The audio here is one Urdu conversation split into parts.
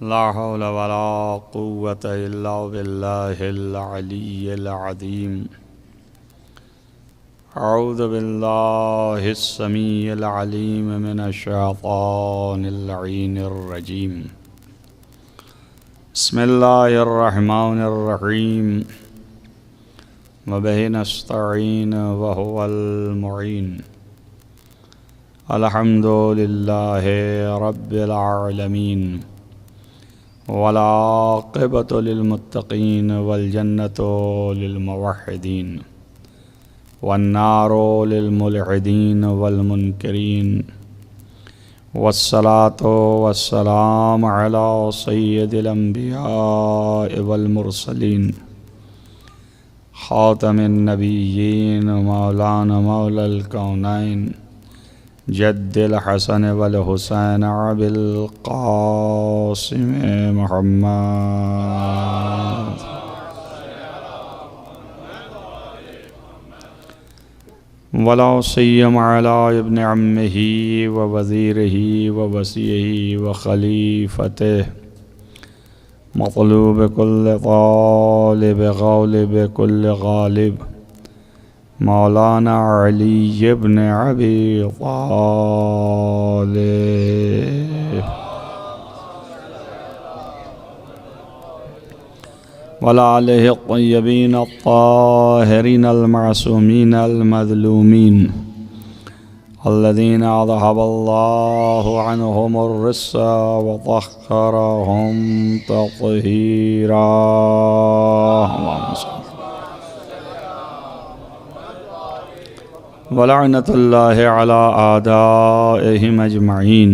لا حول ولا قوة إلا بالله العلي العظيم. أعوذ بالله السميع العليم من الشيطان اللعين الرجيم. بسم الله الرحمن الرحيم. وبه نستعين وهو المعين. الحمد لله رب العالمين والعاقبة للمتقين والجنة للموحدين والنار للملحدين والمنكرين والصلاة والسلام على سيد الأنبياء والمرسلين خاتم النبيين مولانا مولى الكونين جد الحسن والحسين أبي القاسم محمد ولا سيما على ابن عمه ووزيره ووصيه وخليفته مطلوب كل طالب غالب كل غالب مولانا علی بن ابی طالب وآلہ الطیبین الطاہرین المعصومین المظلومین الذین اذہب اللہ عنہم الرجس وطہرہم تطہیرا. ولعنة الله على أعدائهم أجمعين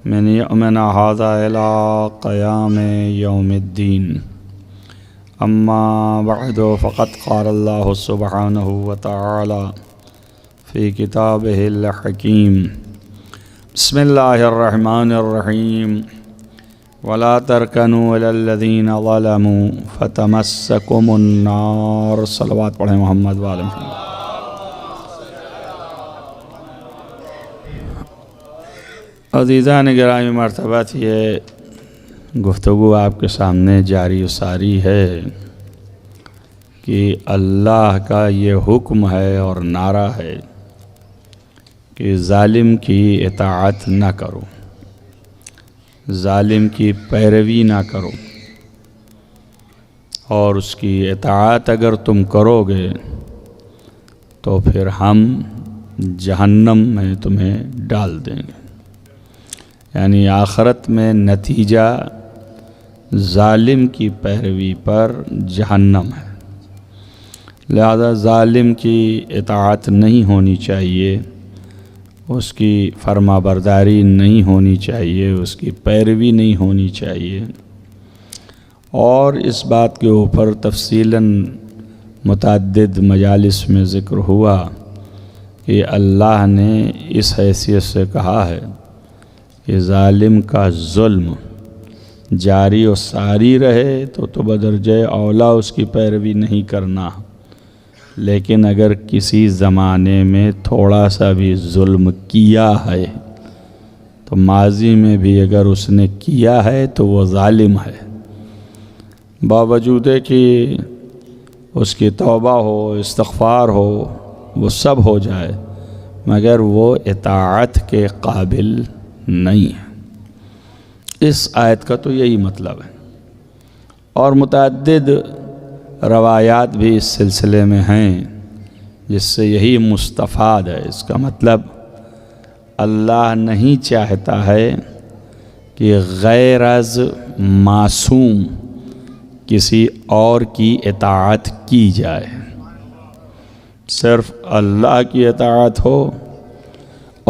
من يومنا هذا إلى قيام يوم الدين. أما بعد فقد قال الله سبحانه وتعالى في كتابه الحكيم. بسم الله الرحمن الرحيم. ولا تركنوا إلى الذين ظلموا فتمسكم النار. صلوات پڑھیں محمد وآل محمد. عزیزان گرامی مرتبہ یہ گفتگو آپ کے سامنے جاری و ساری ہے کہ اللہ کا یہ حکم ہے اور نعرہ ہے کہ ظالم کی اطاعت نہ کرو، ظالم کی پیروی نہ کرو، اور اس کی اطاعت اگر تم کرو گے تو پھر ہم جہنم میں تمہیں ڈال دیں گے. یعنی آخرت میں نتیجہ ظالم کی پیروی پر جہنم ہے. لہذا ظالم کی اطاعت نہیں ہونی چاہیے، اس کی فرما برداری نہیں ہونی چاہیے، اس کی پیروی نہیں ہونی چاہیے. اور اس بات کے اوپر تفصیلاً متعدد مجالس میں ذکر ہوا کہ اللہ نے اس حیثیت سے کہا ہے کہ ظالم کا ظلم جاری و ساری رہے تو بدرجہ اولا اس کی پیروی نہیں کرنا، لیکن اگر کسی زمانے میں تھوڑا سا بھی ظلم کیا ہے تو ماضی میں بھی اگر اس نے کیا ہے تو وہ ظالم ہے، باوجود کہ اس کی توبہ ہو، استغفار ہو، وہ سب ہو جائے، مگر وہ اطاعت کے قابل نہیں ہے. اس آیت کا تو یہی مطلب ہے. اور متعدد روایات بھی اس سلسلے میں ہیں جس سے یہی مستفاد ہے. اس کا مطلب اللہ نہیں چاہتا ہے کہ غیر از معصوم کسی اور کی اطاعت کی جائے، صرف اللہ کی اطاعت ہو،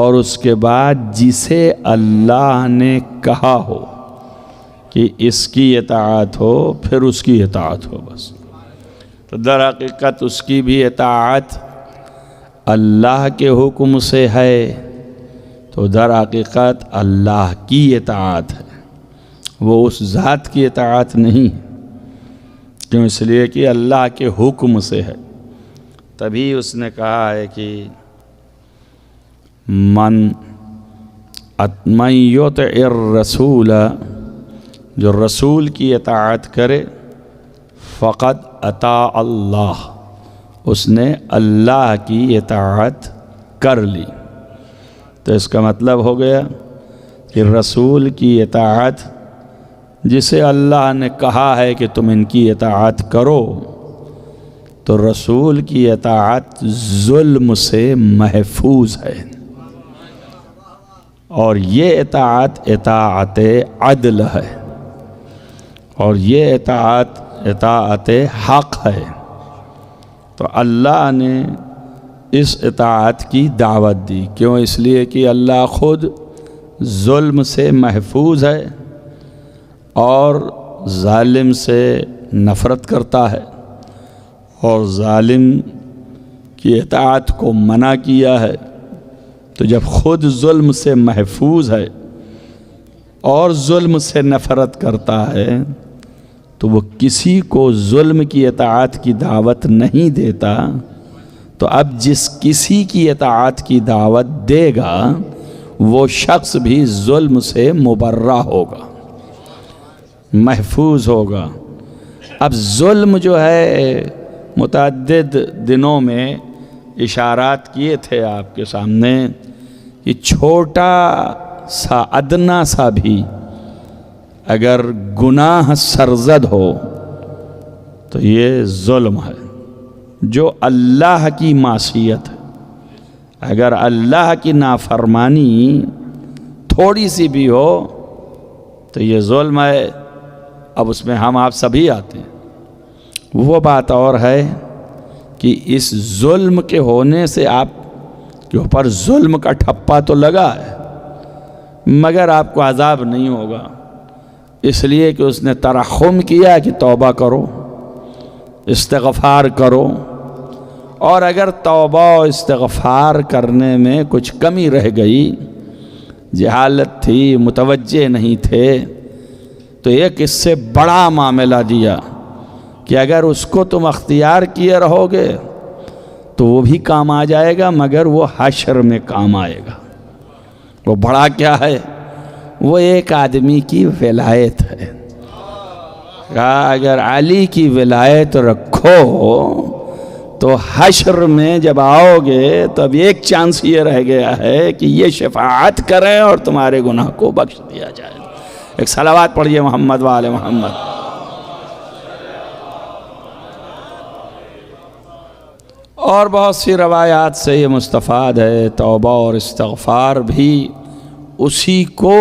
اور اس کے بعد جسے اللہ نے کہا ہو کہ اس کی اطاعت ہو پھر اس کی اطاعت ہو بس. تو در حقیقت اس کی بھی اطاعت اللہ کے حکم سے ہے تو در حقیقت اللہ کی اطاعت ہے، وہ اس ذات کی اطاعت نہیں. کیوں؟ اس لیے کہ اللہ کے حکم سے ہے. تبھی اس نے کہا ہے کہ من یطع الرسول جو رسول کی اطاعت کرے فقط اطاع اللہ، اس نے اللہ کی اطاعت کر لی۔ تو اس کا مطلب ہو گیا کہ رسول کی اطاعت، جسے اللہ نے کہا ہے کہ تم ان کی اطاعت کرو، تو رسول کی اطاعت ظلم سے محفوظ ہے، اور یہ اطاعت عدل ہے، اور یہ اطاعت حق ہے۔ تو اللہ نے اس اطاعت کی دعوت دی، کیوں؟ اس لیے کہ اللہ خود ظلم سے محفوظ ہے اور ظالم سے نفرت کرتا ہے، اور ظالم کی اطاعت کو منع کیا ہے۔ تو جب خود ظلم سے محفوظ ہے اور ظلم سے نفرت کرتا ہے تو وہ کسی کو ظلم کی اطاعت کی دعوت نہیں دیتا، تو اب جس کسی کی اطاعت کی دعوت دے گا وہ شخص بھی ظلم سے مبرہ ہوگا، محفوظ ہوگا۔ اب ظلم جو ہے متعدد دنوں میں اشارات کیے تھے آپ کے سامنے کہ چھوٹا سا ادنا سا بھی اگر گناہ سرزد ہو تو یہ ظلم ہے، جو اللہ کی معصیت ہے۔ اگر اللہ کی نافرمانی تھوڑی سی بھی ہو تو یہ ظلم ہے۔ اب اس میں ہم آپ سبھی آتے ہیں۔ وہ بات اور ہے کہ اس ظلم کے ہونے سے آپ کے اوپر ظلم کا ٹھپا تو لگا ہے، مگر آپ کو عذاب نہیں ہوگا، اس لیے کہ اس نے ترحم کیا کہ توبہ کرو، استغفار کرو، اور اگر توبہ و استغفار کرنے میں کچھ کمی رہ گئی، جہالت تھی، متوجہ نہیں تھے، تو ایک اس سے بڑا معاملہ دیا کہ اگر اس کو تم اختیار کیے رہو گے تو وہ بھی کام آ جائے گا، مگر وہ حشر میں کام آئے گا۔ وہ بڑا کیا ہے؟ وہ ایک آدمی کی ولایت ہے۔ کہا اگر علی کی ولایت رکھو تو حشر میں جب آؤ گے تو اب ایک چانس یہ رہ گیا ہے کہ یہ شفاعت کریں اور تمہارے گناہ کو بخش دیا جائے۔ ایک صلوات پڑھیے محمد وآل محمد۔ اور بہت سی روایات سے یہ مستفاد ہے، توبہ اور استغفار بھی اسی کو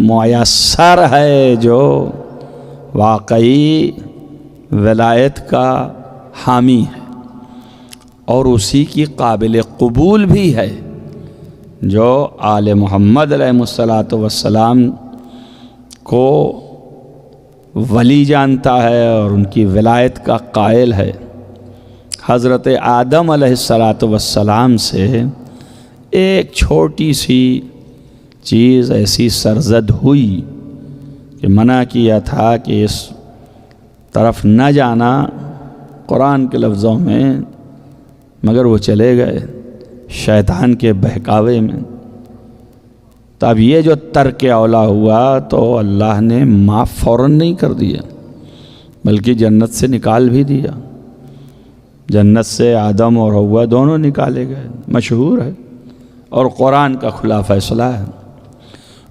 میسر ہے جو واقعی ولایت کا حامی ہے، اور اسی کی قابل قبول بھی ہے جو آل محمد علیہ السلام کو ولی جانتا ہے اور ان کی ولایت کا قائل ہے۔ حضرت آدم علیہ السلام سے ایک چھوٹی سی چیز ایسی سرزد ہوئی کہ منع کیا تھا کہ اس طرف نہ جانا قرآن کے لفظوں میں، مگر وہ چلے گئے شیطان کے بہکاوے میں۔ تو اب یہ جو ترک اولا ہوا تو اللہ نے معاف فوراً نہیں کر دیا، بلکہ جنت سے نکال بھی دیا۔ جنت سے آدم اور حوا دونوں نکالے گئے، مشہور ہے اور قرآن کا کھلا فیصلہ ہے۔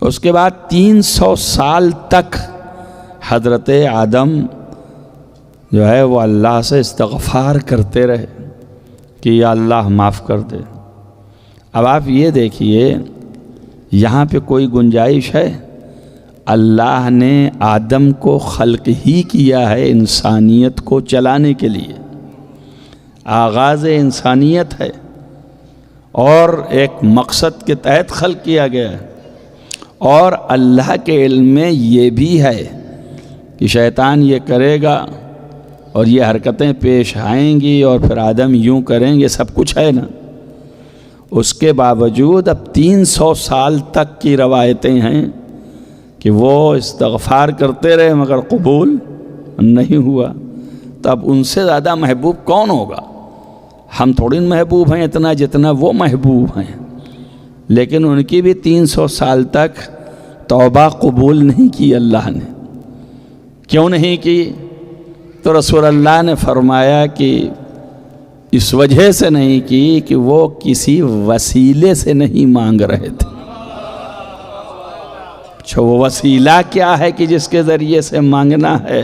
اس کے بعد 300 سال تک حضرت آدم جو ہے وہ اللہ سے استغفار کرتے رہے کہ یا اللہ معاف کر دے۔ اب آپ یہ دیکھیے، یہاں پہ کوئی گنجائش ہے؟ اللہ نے آدم کو خلق ہی کیا ہے انسانیت کو چلانے کے لیے، آغاز انسانیت ہے، اور ایک مقصد کے تحت خلق کیا گیا ہے، اور اللہ کے علم میں یہ بھی ہے کہ شیطان یہ کرے گا اور یہ حرکتیں پیش آئیں گی اور پھر آدم یوں کریں گے، سب کچھ ہے نا۔ اس کے باوجود اب 300 سال تک کی روایتیں ہیں کہ وہ استغفار کرتے رہے مگر قبول نہیں ہوا۔ تو اب ان سے زیادہ محبوب کون ہوگا؟ ہم تھوڑی محبوب ہیں اتنا جتنا وہ محبوب ہیں، لیکن ان کی بھی 300 سال تک توبہ قبول نہیں کی اللہ نے. کیوں نہیں کی؟ تو رسول اللہ نے فرمایا کہ اس وجہ سے نہیں کی کہ وہ کسی وسیلے سے نہیں مانگ رہے تھے. اچھا وہ وسیلہ کیا ہے کہ جس کے ذریعے سے مانگنا ہے؟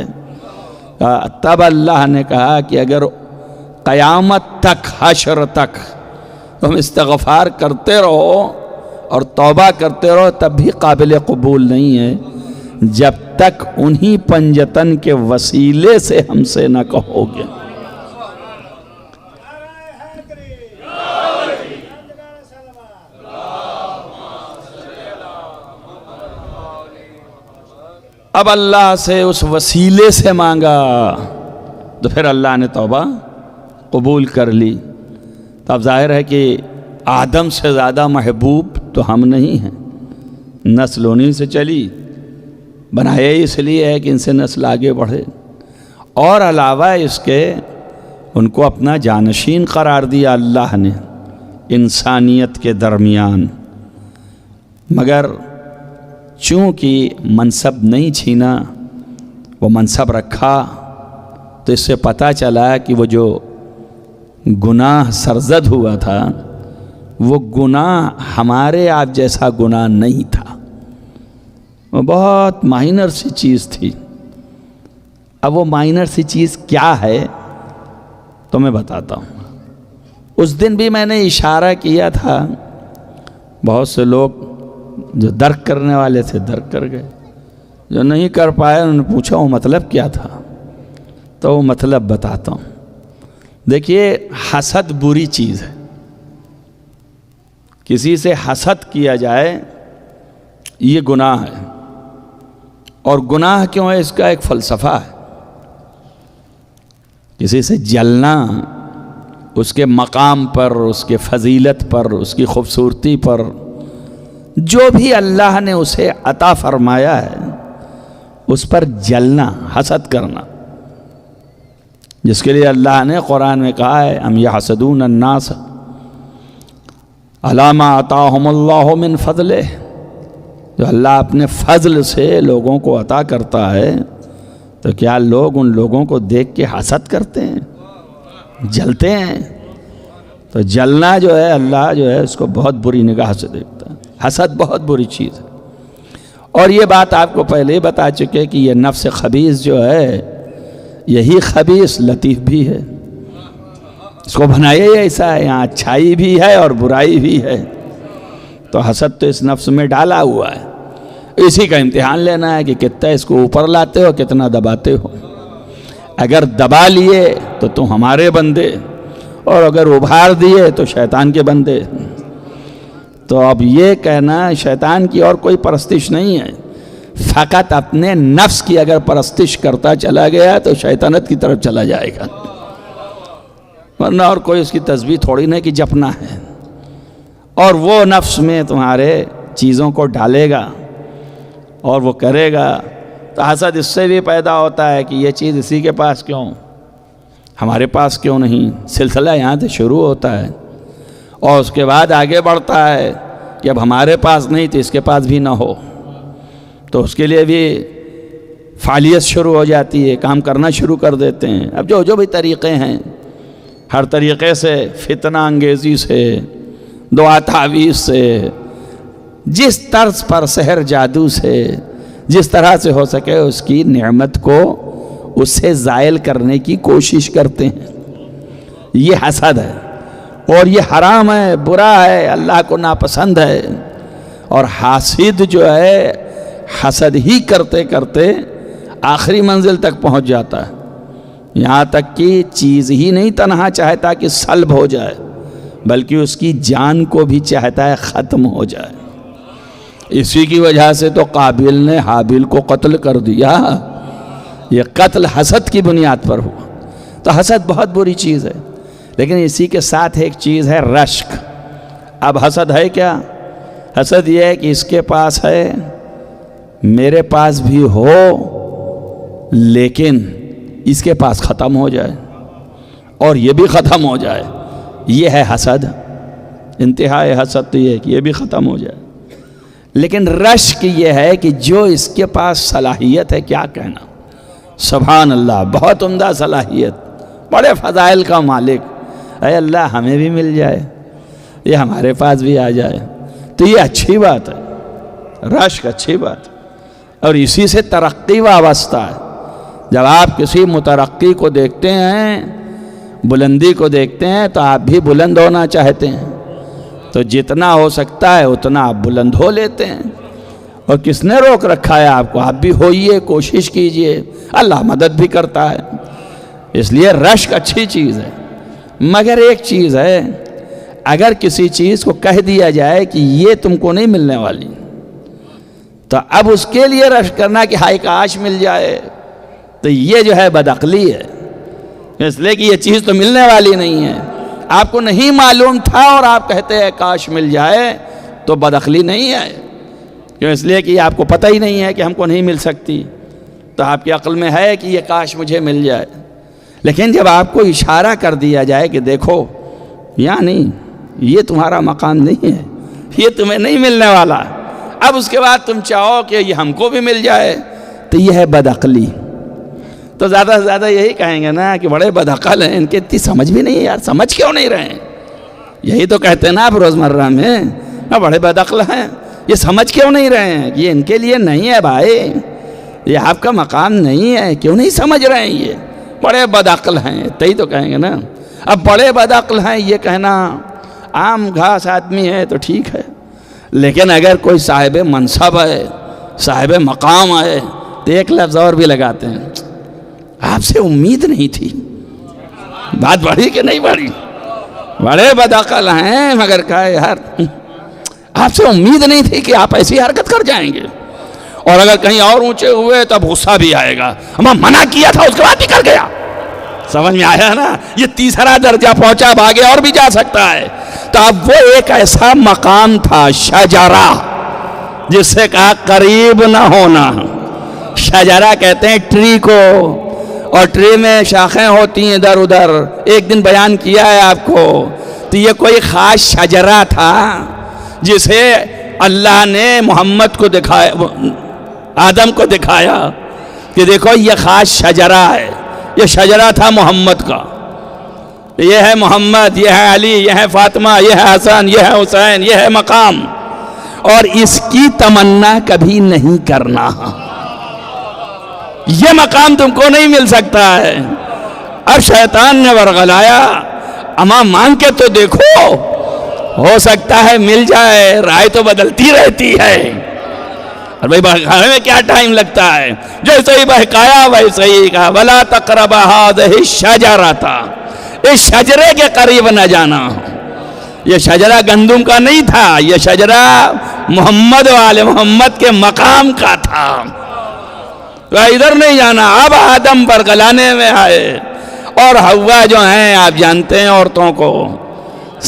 تب اللہ نے کہا کہ اگر قیامت تک، حشر تک تم استغفار کرتے رہو اور توبہ کرتے رہو تب بھی قابل قبول نہیں ہے، جب تک انہی پنجتن کے وسیلے سے ہم سے نہ کہو گے. اب اللہ سے اس وسیلے سے مانگا تو پھر اللہ نے توبہ قبول کر لی. تو اب ظاہر ہے کہ آدم سے زیادہ محبوب تو ہم نہیں ہیں. نسل انہی سے چلی، بنایا اس لیے ہے کہ ان سے نسل آگے بڑھے، اور علاوہ اس کے ان کو اپنا جانشین قرار دیا اللہ نے انسانیت کے درمیان. مگر چونکہ منصب نہیں چھینا، وہ منصب رکھا، تو اس سے پتہ چلا کہ وہ جو گناہ سرزد ہوا تھا وہ گناہ ہمارے آپ جیسا گناہ نہیں تھا، وہ بہت مائنر سی چیز تھی. اب وہ مائنر سی چیز کیا ہے تو میں بتاتا ہوں. اس دن بھی میں نے اشارہ کیا تھا، بہت سے لوگ جو درک کرنے والے تھے درک کر گئے، جو نہیں کر پائے انہوں نے پوچھا وہ مطلب کیا تھا، تو وہ مطلب بتاتا ہوں. دیکھیے حسد بری چیز ہے. کسی سے حسد کیا جائے یہ گناہ ہے، اور گناہ کیوں ہے اس کا ایک فلسفہ ہے. کسی سے جلنا اس کے مقام پر، اس کے فضیلت پر، اس کی خوبصورتی پر، جو بھی اللہ نے اسے عطا فرمایا ہے اس پر جلنا، حسد کرنا، جس کے لیے اللہ نے قرآن میں کہا ہے ام یحسدون الناس علی ما آتاہم اللہ من فضلہ. جو اللہ اپنے فضل سے لوگوں کو عطا کرتا ہے تو کیا لوگ ان لوگوں کو دیکھ کے حسد کرتے ہیں، جلتے ہیں؟ تو جلنا جو ہے اللہ جو ہے اس کو بہت بری نگاہ سے دیکھتا ہے. حسد بہت بری چیز ہے، اور یہ بات آپ کو پہلے ہی بتا چکے کہ یہ نفس خبیث جو ہے یہی خبیث لطیف بھی ہے. اس کو بنایا ہی ایسا ہے، یہاں اچھائی بھی ہے اور برائی بھی ہے. تو حسد تو اس نفس میں ڈالا ہوا ہے. اسی کا امتحان لینا ہے کہ کتنا اس کو اوپر لاتے ہو، کتنا دباتے ہو. اگر دبا لیے تو تم ہمارے بندے، اور اگر ابھار دیے تو شیطان کے بندے. تو اب یہ کہنا شیطان کی اور کوئی پرستش نہیں ہے، فقط اپنے نفس کی اگر پرستش کرتا چلا گیا تو شیطانت کی طرف چلا جائے گا، ورنہ اور کوئی اس کی تسبیح تھوڑی نہیں کہ جپنا ہے. اور وہ نفس میں تمہارے چیزوں کو ڈالے گا اور وہ کرے گا. تو حسد اس سے بھی پیدا ہوتا ہے کہ یہ چیز اسی کے پاس کیوں، ہمارے پاس کیوں نہیں. سلسلہ یہاں سے شروع ہوتا ہے اور اس کے بعد آگے بڑھتا ہے کہ اب ہمارے پاس نہیں تو اس کے پاس بھی نہ ہو. تو اس کے لیے بھی فعالیت شروع ہو جاتی ہے، کام کرنا شروع کر دیتے ہیں. اب جو بھی طریقے ہیں، ہر طریقے سے فتنہ انگیزی سے، دعا تعویذ سے، جس طرز پر سحر جادو سے، جس طرح سے ہو سکے اس کی نعمت کو اس سے زائل کرنے کی کوشش کرتے ہیں. یہ حسد ہے، اور یہ حرام ہے، برا ہے، اللہ کو ناپسند ہے. اور حاسد جو ہے حسد ہی کرتے کرتے آخری منزل تک پہنچ جاتا ہے. یہاں تک کہ چیز ہی نہیں تنہا چاہتا کہ سلب ہو جائے، بلکہ اس کی جان کو بھی چاہتا ہے ختم ہو جائے. اسی کی وجہ سے تو قابیل نے حابیل کو قتل کر دیا. یہ قتل حسد کی بنیاد پر ہوا. تو حسد بہت بری چیز ہے، لیکن اسی کے ساتھ ایک چیز ہے رشک. اب حسد ہے کیا؟ حسد یہ ہے کہ اس کے پاس ہے، میرے پاس بھی ہو، لیکن اس کے پاس ختم ہو جائے اور یہ بھی ختم ہو جائے. یہ ہے حسد. انتہائی حسد تو یہ ہے کہ یہ بھی ختم ہو جائے. لیکن رشک یہ ہے کہ جو اس کے پاس صلاحیت ہے، کیا کہنا، سبحان اللہ، بہت عمدہ صلاحیت، بڑے فضائل کا مالک، اے اللہ ہمیں بھی مل جائے، یہ ہمارے پاس بھی آ جائے، تو یہ اچھی بات ہے، رشک اچھی بات ہے، اور اسی سے ترقی وابستہ ہے۔ جب آپ کسی مترقی کو دیکھتے ہیں، بلندی کو دیکھتے ہیں، تو آپ بھی بلند ہونا چاہتے ہیں، تو جتنا ہو سکتا ہے اتنا آپ بلند ہو لیتے ہیں۔ اور کس نے روک رکھا ہے آپ کو؟ آپ بھی ہوئیے، کوشش کیجئے، اللہ مدد بھی کرتا ہے۔ اس لیے رشک اچھی چیز ہے، مگر ایک چیز ہے، اگر کسی چیز کو کہہ دیا جائے کہ یہ تم کو نہیں ملنے والی، تو اب اس کے لیے رشک کرنا کہ ہائے کاش مل جائے، تو یہ جو ہے بدعقلی ہے، اس لیے کہ یہ چیز تو ملنے والی نہیں ہے، آپ کو نہیں معلوم تھا اور آپ کہتے ہیں کاش مل جائے، تو بدعقلی نہیں ہے، کیوں؟ اس لیے کہ آپ کو پتہ ہی نہیں ہے کہ ہم کو نہیں مل سکتی، تو آپ کی عقل میں ہے کہ یہ کاش مجھے مل جائے۔ لیکن جب آپ کو اشارہ کر دیا جائے کہ دیکھو یعنی یہ تمہارا مقام نہیں ہے، یہ تمہیں نہیں ملنے والا، اب اس کے بعد تم چاہو کہ یہ ہم کو بھی مل جائے، تو یہ ہے بدعقلی۔ تو زیادہ سے زیادہ یہی کہیں گے نا کہ بڑے بدعقل ہیں، ان کے اتنی سمجھ بھی نہیں ہے، یار سمجھ کیوں نہیں رہے ہیں؟ یہی تو کہتے ہیں نا آپ روزمرہ میں، بڑے بدعقل ہیں، یہ سمجھ کیوں نہیں رہے ہیں؟ یہ ان کے لیے نہیں ہے بھائی، یہ آپ کا مقام نہیں ہے، کیوں نہیں سمجھ رہے ہیں؟ یہ بڑے بدعقل ہیں، تئی تو کہیں گے نا۔ اب بڑے بدعقل ہیں یہ کہنا، عام گھاس آدمی ہے تو ٹھیک ہے، لیکن اگر کوئی صاحب منصب ہے، صاحب مقام ہے، تو ایک لفظ اور بھی لگاتے ہیں، آپ سے امید نہیں تھی۔ بات بڑھی کہ نہیں بڑھی؟ بڑے بدعقل ہیں، مگر کہا یار آپ سے امید نہیں تھی کہ آپ ایسی حرکت کر جائیں گے، اور اگر کہیں اور اونچے ہوئے تو اب غصہ بھی آئے گا، ہمیں منع کیا تھا اس کے بعد بھی کر گیا۔ سمجھ میں آیا نا؟ یہ تیسرا درجہ پہنچا، اب آگے اور بھی جا سکتا ہے۔ تو اب وہ ایک ایسا مقام تھا شجرہ، جس سے کہا قریب نہ ہونا۔ شجرہ کہتے ہیں ٹری کو، اور ٹری میں شاخیں ہوتی ہیں ادھر ادھر، ایک دن بیان کیا ہے آپ کو۔ تو یہ کوئی خاص شجرہ تھا جسے اللہ نے محمد کو دکھایا، آدم کو دکھایا کہ دیکھو یہ خاص شجرہ ہے، یہ شجرہ تھا محمد کا، یہ ہے محمد، یہ ہے علی، یہ ہے فاطمہ، یہ ہے حسن، یہ ہے حسین، یہ ہے مقام، اور اس کی تمنا کبھی نہیں کرنا، یہ مقام تم کو نہیں مل سکتا ہے۔ اب شیطان نے ورغلایا، اما مانگ کے تو دیکھو، ہو سکتا ہے مل جائے، رائے تو بدلتی رہتی ہے، اور بھائی بہکانے میں کیا ٹائم لگتا ہے؟ جیسے ہی بہکایا ویسے ہی کہا وَلَا تَقْرَبَ هَٰذِهِ الشَّجَرَةَ، اس شجرے کے قریب نہ جانا۔ یہ شجرہ گندم کا نہیں تھا، یہ شجرہ محمد والے محمد کے مقام کا تھا، تو ادھر نہیں جانا۔ اب آدم برگلانے میں آئے، اور حوا جو ہیں آپ جانتے ہیں عورتوں کو،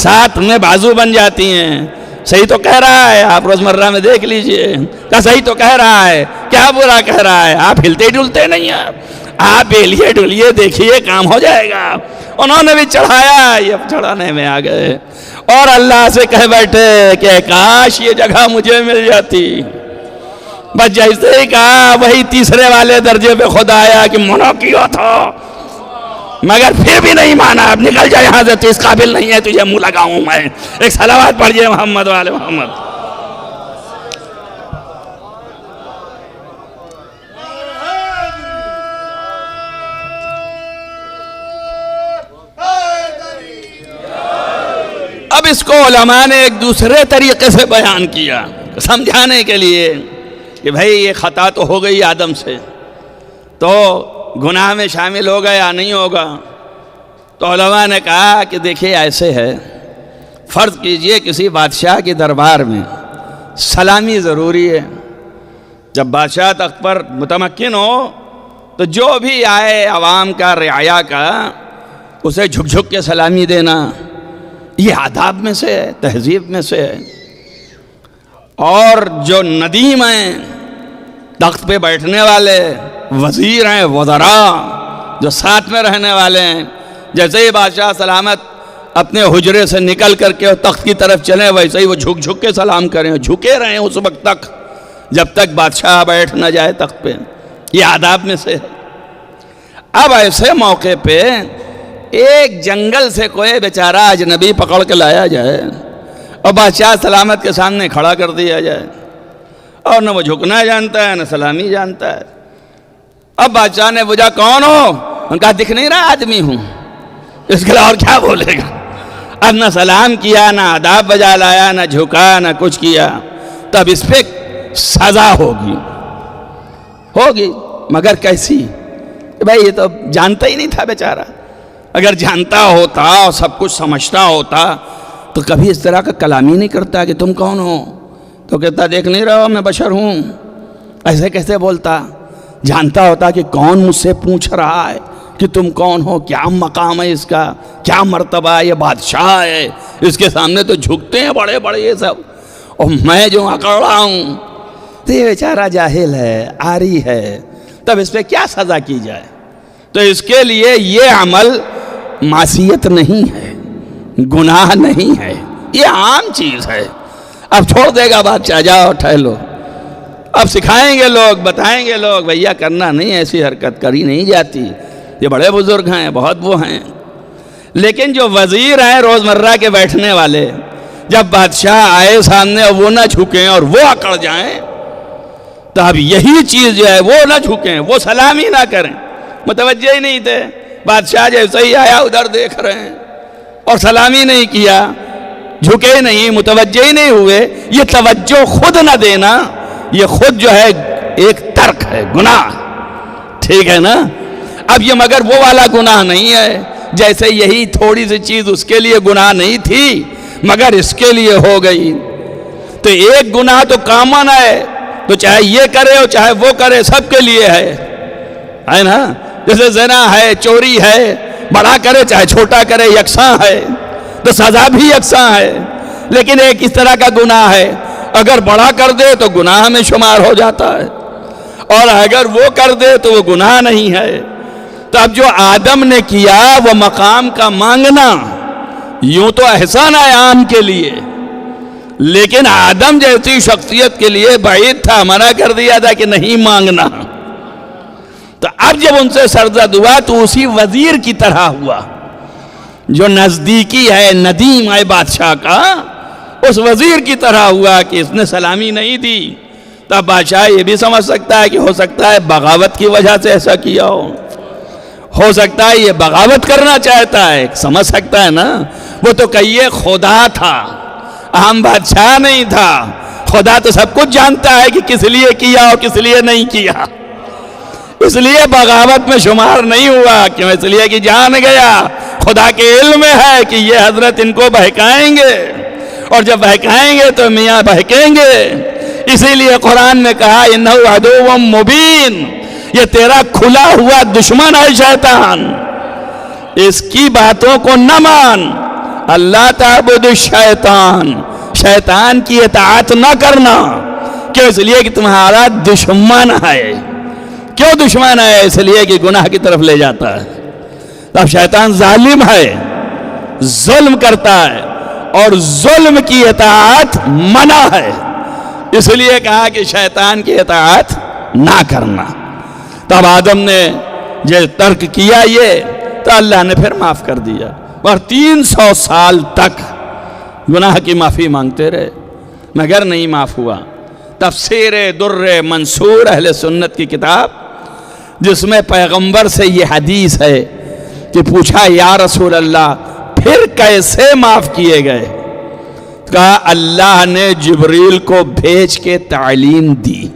ساتھ میں بازو بن جاتی ہیں۔ صحیح تو کہہ رہا ہے، آپ روزمرہ میں دیکھ لیجئے، کہا صحیح تو کہہ رہا ہے، کیا برا کہہ رہا ہے؟ آپ ہلتے ڈلتے نہیں ہیں، آپ بیلیے ڈلیے، دیکھیے کام ہو جائے گا۔ انہوں نے بھی چڑھایا، یہ چڑھانے میں آ گئے، اور اللہ سے کہہ بیٹھے کہ کاش یہ جگہ مجھے مل جاتی۔ بس جیسے ہی کہا وہی تیسرے والے درجے پہ خود آیا کہ منع کیا تھا، مگر پھر بھی نہیں مانا، اب نکل جائے یہاں سے، تو اس قابل نہیں ہے تجھے منہ لگاؤں میں۔ ایک صلوات پڑھیے محمد والے محمد۔ اب اس کو علماء نے ایک دوسرے طریقے سے بیان کیا سمجھانے کے لیے کہ بھئی یہ خطا تو ہو گئی آدم سے، تو گناہ میں شامل ہوگا یا نہیں ہوگا؟ تو علماء نے کہا کہ دیکھیے ایسے ہے، فرض کیجئے کسی بادشاہ کے دربار میں سلامی ضروری ہے، جب بادشاہ تخت پر متمکن ہو تو جو بھی آئے عوام کا، رعایا کا، اسے جھک جھک کے سلامی دینا، یہ آداب میں سے ہے، تہذیب میں سے ہے۔ اور جو ندیم ہیں، تخت پہ بیٹھنے والے، وزیر ہیں، وزراء جو ساتھ میں رہنے والے ہیں، جیسے ہی بادشاہ سلامت اپنے حجرے سے نکل کر کے تخت کی طرف چلیں، ویسے ہی وہ جھک جھک کے سلام کریں، جھکے رہیں اس وقت تک جب تک بادشاہ بیٹھ نہ جائے تخت پہ. یہ آداب میں سے ہے. اب ایسے موقع پہ ایک جنگل سے کوئی بیچارہ اجنبی پکڑ کے لایا جائے اور بادشاہ سلامت کے سامنے کھڑا کر دیا جائے، اور نہ وہ جھکنا جانتا ہے نہ سلامی جانتا ہے. اب بادشاہ نے پوچھا کون ہو؟ ان کا دکھ نہیں رہا آدمی ہوں. اس کے لیے اور کیا بولے گا؟ اب نہ سلام کیا، نہ آداب بجا لایا، نہ جھکا، نہ کچھ کیا. تب اس پہ سزا ہوگی مگر کیسی؟ بھائی یہ تو جانتا ہی نہیں تھا بیچارہ. اگر جانتا ہوتا اور سب کچھ سمجھتا ہوتا تو کبھی اس طرح کا کلام ہی نہیں کرتا کہ تم کون ہو. تو کہتا دیکھ نہیں رہا میں بشر ہوں. ایسے کیسے بولتا؟ جانتا ہوتا کہ کون مجھ سے پوچھ رہا ہے کہ تم کون ہو، کیا مقام ہے اس کا، کیا مرتبہ ہے، یہ بادشاہ ہے، اس کے سامنے تو جھکتے ہیں بڑے بڑے یہ سب، اور میں جو اکڑ رہا ہوں. تو یہ بیچارہ جاہل ہے، عاری ہے، تب اس پہ کیا سزا کی جائے؟ تو اس کے لیے یہ عمل معصیت نہیں ہے، گناہ نہیں ہے، یہ عام چیز ہے. اب چھوڑ دے گا بادشاہ، جاؤ ٹھہلو. اب سکھائیں گے لوگ، بتائیں گے لوگ بھیا کرنا نہیں، ایسی حرکت کری نہیں جاتی، یہ بڑے بزرگ ہیں، بہت وہ ہیں. لیکن جو وزیر ہیں روزمرہ کے بیٹھنے والے، جب بادشاہ آئے سامنے اور وہ نہ جھکیں اور وہ اکڑ جائیں، تو اب یہی چیز جو ہے وہ نہ جھکیں، وہ سلام ہی نہ کریں. متوجہ ہی نہیں تھے، بادشاہ جیسے ہی آیا ادھر دیکھ رہے ہیں اور سلام ہی نہیں کیا، جھکے نہیں، متوجہ ہی نہیں ہوئے. یہ توجہ خود نہ دینا، یہ خود جو ہے ایک ترک ہے، گناہ. ٹھیک ہے نا؟ اب یہ مگر وہ والا گناہ نہیں ہے جیسے یہی تھوڑی سی چیز اس کے لیے گناہ نہیں تھی مگر اس کے لیے ہو گئی. تو ایک گناہ تو کامن ہے، تو چاہے یہ کرے اور چاہے وہ کرے سب کے لیے ہے نا؟ جیسے زنا ہے، چوری ہے، بڑا کرے چاہے چھوٹا کرے یکساں ہے، تو سزا بھی یکساں ہے. لیکن ایک اس طرح کا گناہ ہے، اگر بڑا کر دے تو گناہ میں شمار ہو جاتا ہے، اور اگر وہ کر دے تو وہ گناہ نہیں ہے. تو اب جو آدم نے کیا وہ مقام کا مانگنا، یوں تو احسان ہے عام کے لیے، لیکن آدم جیسی شخصیت کے لیے بعید تھا، منع کر دیا تھا کہ نہیں مانگنا. تو اب جب ان سے سرزد ہوا تو اسی وزیر کی طرح ہوا جو نزدیکی ہے، ندیم ہے بادشاہ کا، اس وزیر کی طرح ہوا کہ اس نے سلامی نہیں دی. تب بادشاہ یہ بھی سمجھ سکتا ہے کہ ہو سکتا ہے بغاوت کی وجہ سے ایسا کیا ہو سکتا ہے یہ بغاوت کرنا چاہتا ہے، سمجھ سکتا ہے نا. وہ تو کہیے خدا تھا، عام بادشاہ نہیں تھا. خدا تو سب کچھ جانتا ہے کہ کس لیے کیا اور کس لیے نہیں کیا، اس لیے بغاوت میں شمار نہیں ہوا. کیوں؟ اس لیے کہ جان گیا، خدا کے علم میں ہے کہ یہ حضرت ان کو بہکائیں گے، اور جب بہکائیں گے تو میاں بہکیں گے. اسی لیے قرآن نے کہا اِنَّهُ عَدُوٌّ مُبِينٌ، یہ تیرا کھلا ہوا دشمن ہے شیطان، اس کی باتوں کو نہ مان. اللہ تعبد الشیطان، شیطان کی اطاعت نہ کرنا. کیوں؟ اس لیے کہ تمہارا دشمن ہے. کیوں دشمن ہے؟ اس لیے کہ گناہ کی طرف لے جاتا ہے. اب شیطان ظالم ہے، ظلم کرتا ہے، اور ظلم کی اطاعت منع ہے. اس لیے کہا کہ شیطان کی اطاعت نہ کرنا. تب آدم نے جو ترک کیا یہ، تو اللہ نے پھر معاف کر دیا، اور 300 سال تک گناہ کی معافی مانگتے رہے مگر نہیں معاف ہوا. تفسیر در منصور اہل سنت کی کتاب، جس میں پیغمبر سے یہ حدیث ہے کہ پوچھا یا رسول اللہ پھر کیسے معاف کیے گئے؟ کہا اللہ نے جبریل کو بھیج کے تعلیم دی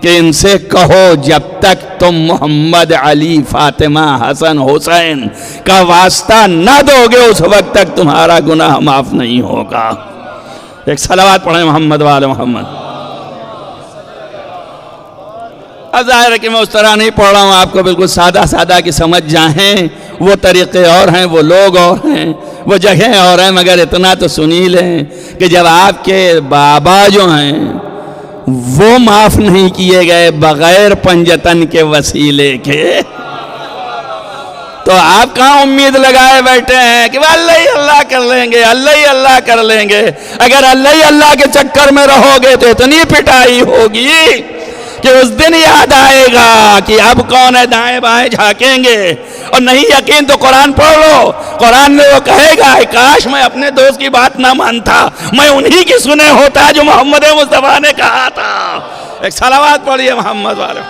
کہ ان سے کہو جب تک تم محمد، علی، فاطمہ، حسن، حسین کا واسطہ نہ دو گے اس وقت تک تمہارا گناہ معاف نہیں ہوگا. ایک صلوات پڑھیں محمد وآل محمد. اب ظاہر ہے کہ میں اس طرح نہیں پڑھ رہا ہوں، آپ کو بالکل سادہ سادہ کی سمجھ جائیں. وہ طریقے اور ہیں، وہ لوگ اور ہیں، وہ جگہیں اور ہیں، مگر اتنا تو سنی لیں کہ جب آپ کے بابا جو ہیں وہ معاف نہیں کیے گئے بغیر پنجتن کے وسیلے کے، تو آپ کہاں امید لگائے بیٹھے ہیں کہ وہ اللہ ہی اللہ کر لیں گے، اللہ ہی اللہ کر لیں گے؟ اگر اللہ ہی اللہ کے چکر میں رہو گے تو اتنی پٹائی ہوگی کہ اس دن یاد آئے گا کہ اب کون ہے دائیں بائیں جھانکیں گے۔ اور نہیں یقین تو قرآن پڑھ لو، قرآن میں وہ کہے گا کاش میں اپنے دوست کی بات نہ مانتا، میں انہی کی سنے ہوتا جو محمد مصطفیٰ نے کہا تھا۔ ایک صلوات پڑھیے محمد والے۔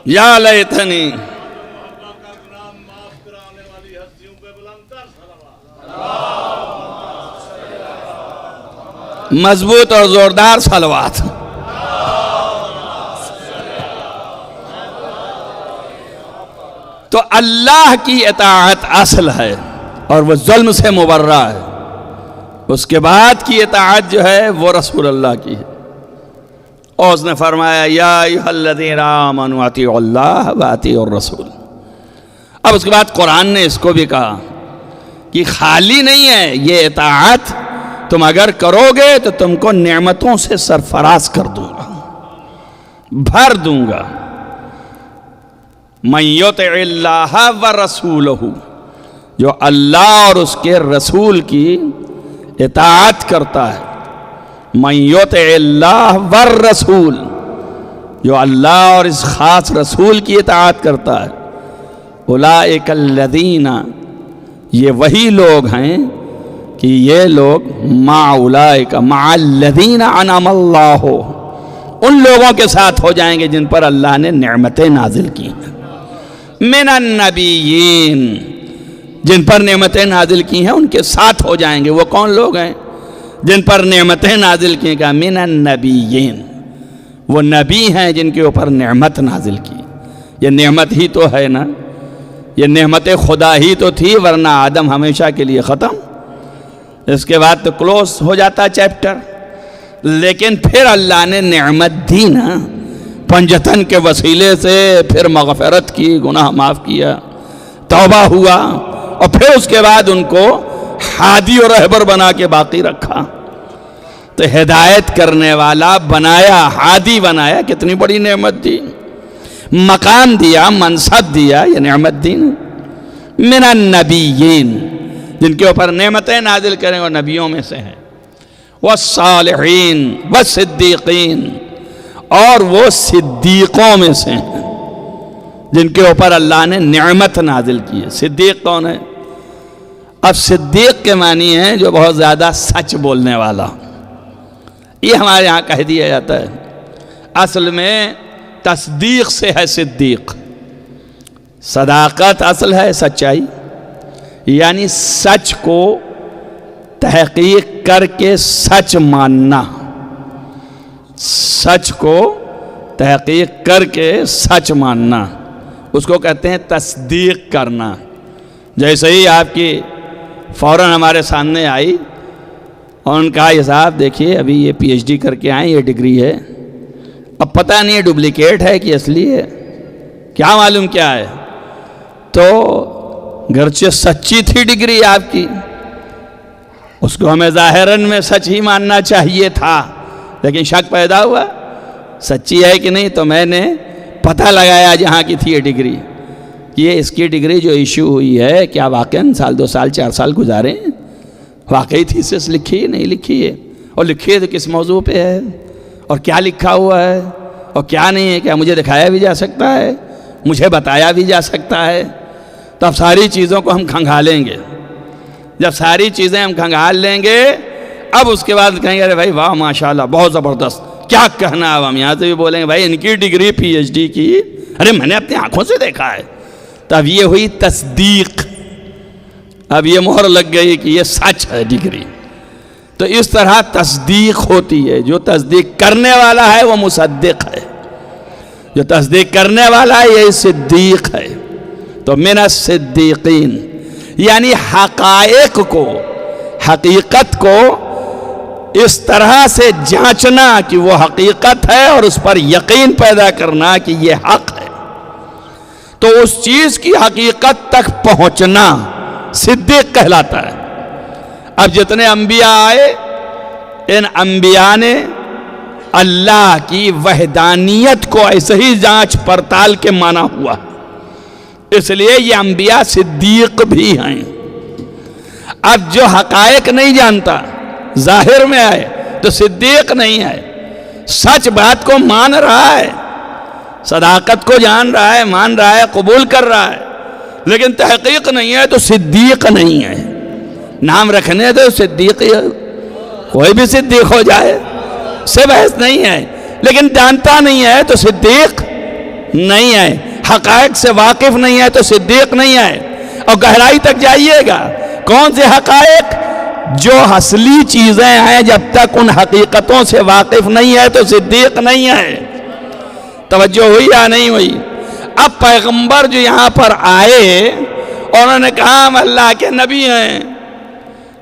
یا لیتنی مضبوط اور زوردار صلوات۔ تو اللہ کی اطاعت اصل ہے اور وہ ظلم سے مبرہ ہے، اس کے بعد کی اطاعت جو ہے وہ رسول اللہ کی ہے۔ اور اس نے فرمایا یا ایھا الذین آمنوا اطیعوا اللہ واطیعوا الرسول۔ اب اس کے بعد قرآن نے اس کو بھی کہا کہ خالی نہیں ہے یہ اطاعت، تم اگر کرو گے تو تم کو نعمتوں سے سرفراز کر دوں گا، بھر دوں گا۔ من یطع اللہ ورسولہ، جو اللہ اور اس کے رسول کی اطاعت کرتا ہے۔ من یطع اللہ والرسول، جو اللہ اور اس خاص رسول کی اطاعت کرتا ہے۔ اولئک الذین، یہ وہی لوگ ہیں کہ یہ لوگ مع اولئک مع الذین انعم اللہ، ان لوگوں کے ساتھ ہو جائیں گے جن پر اللہ نے نعمتیں نازل کی ہیں۔ من النبیین، جن پر نعمتیں نازل کی ہیں ان کے ساتھ ہو جائیں گے۔ وہ کون لوگ ہیں جن پر نعمتیں نازل کی؟ کہ من النبیین، وہ نبی ہیں جن کے اوپر نعمت نازل کی۔ یہ نعمت ہی تو ہے نا، یہ نعمت خدا ہی تو تھی، ورنہ آدم ہمیشہ کے لیے ختم، اس کے بعد تو کلوز ہو جاتا چیپٹر۔ لیکن پھر اللہ نے نعمت دی نا، پنجتن کے وسیلے سے، پھر مغفرت کی، گناہ معاف کیا، توبہ ہوا، اور پھر اس کے بعد ان کو ہادی اور رہبر بنا کے باقی رکھا۔ تو ہدایت کرنے والا بنایا، ہادی بنایا، کتنی بڑی نعمت دی۔ مقام دیا، منصب دیا، یہ نعمت دی۔ من النبیین، جن کے اوپر نعمتیں نازل کریں وہ نبیوں میں سے ہیں۔ والصالحین والصدیقین، اور وہ صدیقوں میں سے ہیں جن کے اوپر اللہ نے نعمت نازل کی ہے۔ صدیق کون ہے؟ اب صدیق کے معنی ہے جو بہت زیادہ سچ بولنے والا، یہ ہمارے یہاں کہہ دیا جاتا ہے۔ اصل میں تصدیق سے ہے صدیق، صداقت اصل ہے سچائی، یعنی سچ کو تحقیق کر کے سچ ماننا، سچ کو تحقیق کر کے سچ ماننا، اس کو کہتے ہیں تصدیق کرنا۔ جیسے ہی آپ کی فوراً ہمارے سامنے آئی اور ان کا صاحب دیکھیے ابھی یہ پی ایچ ڈی کر کے آئیں، یہ ڈگری ہے، اب پتہ نہیں ہے ڈپلیکیٹ ہے کہ اصلی ہے، کیا معلوم کیا ہے، تو گرچہ سچی تھی ڈگری آپ کی، اس کو ہمیں ظاہراً میں سچ ہی ماننا چاہیے تھا، لیکن شک پیدا ہوا سچی ہے کہ نہیں، تو میں نے پتہ لگایا جہاں کی تھی یہ ڈگری، یہ اس کی ڈگری جو ایشو ہوئی ہے کیا واقعاً سال 2 سال 4 سال گزارے، واقعی تھیسس لکھی ہے نہیں لکھی ہے، اور لکھی ہے تو کس موضوع پہ ہے، اور کیا لکھا ہوا ہے اور کیا نہیں ہے، کیا مجھے دکھایا بھی جا سکتا ہے، مجھے بتایا بھی جا سکتا ہے۔ تو اب ساری چیزوں کو ہم کھنگالیں گے، جب ساری چیزیں ہم کھنگال لیں گے اب اس کے بعد کہیں گے ارے بھائی واہ ماشاءاللہ بہت زبردست، کیا کہنا، اب ہم یہاں سے بھی بولیں گے بھائی ان کی ڈگری پی ایچ ڈی کی، ارے میں نے اپنی آنکھوں سے دیکھا ہے۔ تب یہ ہوئی تصدیق، اب یہ مہر لگ گئی کہ یہ سچ ہے ڈگری۔ تو اس طرح تصدیق ہوتی ہے، جو تصدیق کرنے والا ہے وہ مصدق ہے، جو تصدیق کرنے والا ہے یہ صدیق ہے۔ تو من الصدیقین یعنی حقائق کو، حقیقت کو اس طرح سے جانچنا کہ وہ حقیقت ہے اور اس پر یقین پیدا کرنا کہ یہ حق ہے، تو اس چیز کی حقیقت تک پہنچنا صدیق کہلاتا ہے۔ اب جتنے انبیاء آئے ان انبیاء نے اللہ کی وحدانیت کو ایسے ہی جانچ پڑتال کے مانا ہوا، اس لیے یہ انبیاء صدیق بھی ہیں۔ اب جو حقائق نہیں جانتا ظاہر میں آئے تو صدیق نہیں ہے، سچ بات کو مان رہا ہے، صداقت کو جان رہا ہے، مان رہا ہے، قبول کر رہا ہے، لیکن تحقیق نہیں ہے تو صدیق نہیں ہے۔ نام رکھنے تو صدیق ہی ہے، کوئی بھی صدیق ہو جائے، سے بحث نہیں ہے، لیکن جانتا نہیں ہے تو صدیق نہیں ہے، حقائق سے واقف نہیں ہے تو صدیق نہیں ہے۔ اور گہرائی تک جائیے گا، کون سے حقائق؟ جو اصلی چیزیں ہیں جب تک ان حقیقتوں سے واقف نہیں ہے تو صدیق نہیں ہے۔ توجہ ہوئی یا نہیں ہوئی؟ اب پیغمبر جو یہاں پر آئے اور انہوں نے کہا ہم اللہ کے نبی ہیں،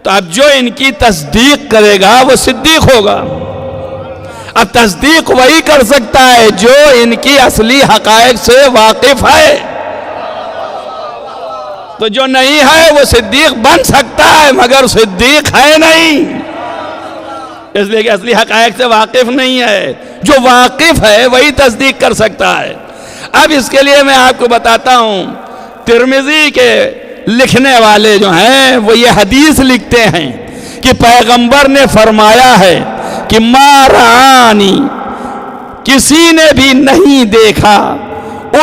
تو اب جو ان کی تصدیق کرے گا وہ صدیق ہوگا۔ اب تصدیق وہی کر سکتا ہے جو ان کی اصلی حقائق سے واقف ہے، تو جو نہیں ہے وہ صدیق بن سکتا ہے مگر صدیق ہے نہیں، اس لیے کہ اصلی حقائق سے واقف نہیں ہے۔ جو واقف ہے وہی تصدیق کر سکتا ہے۔ اب اس کے لیے میں آپ کو بتاتا ہوں، ترمذی کے لکھنے والے جو ہیں وہ یہ حدیث لکھتے ہیں کہ پیغمبر نے فرمایا ہے کہ ما رآنی، کسی نے بھی نہیں دیکھا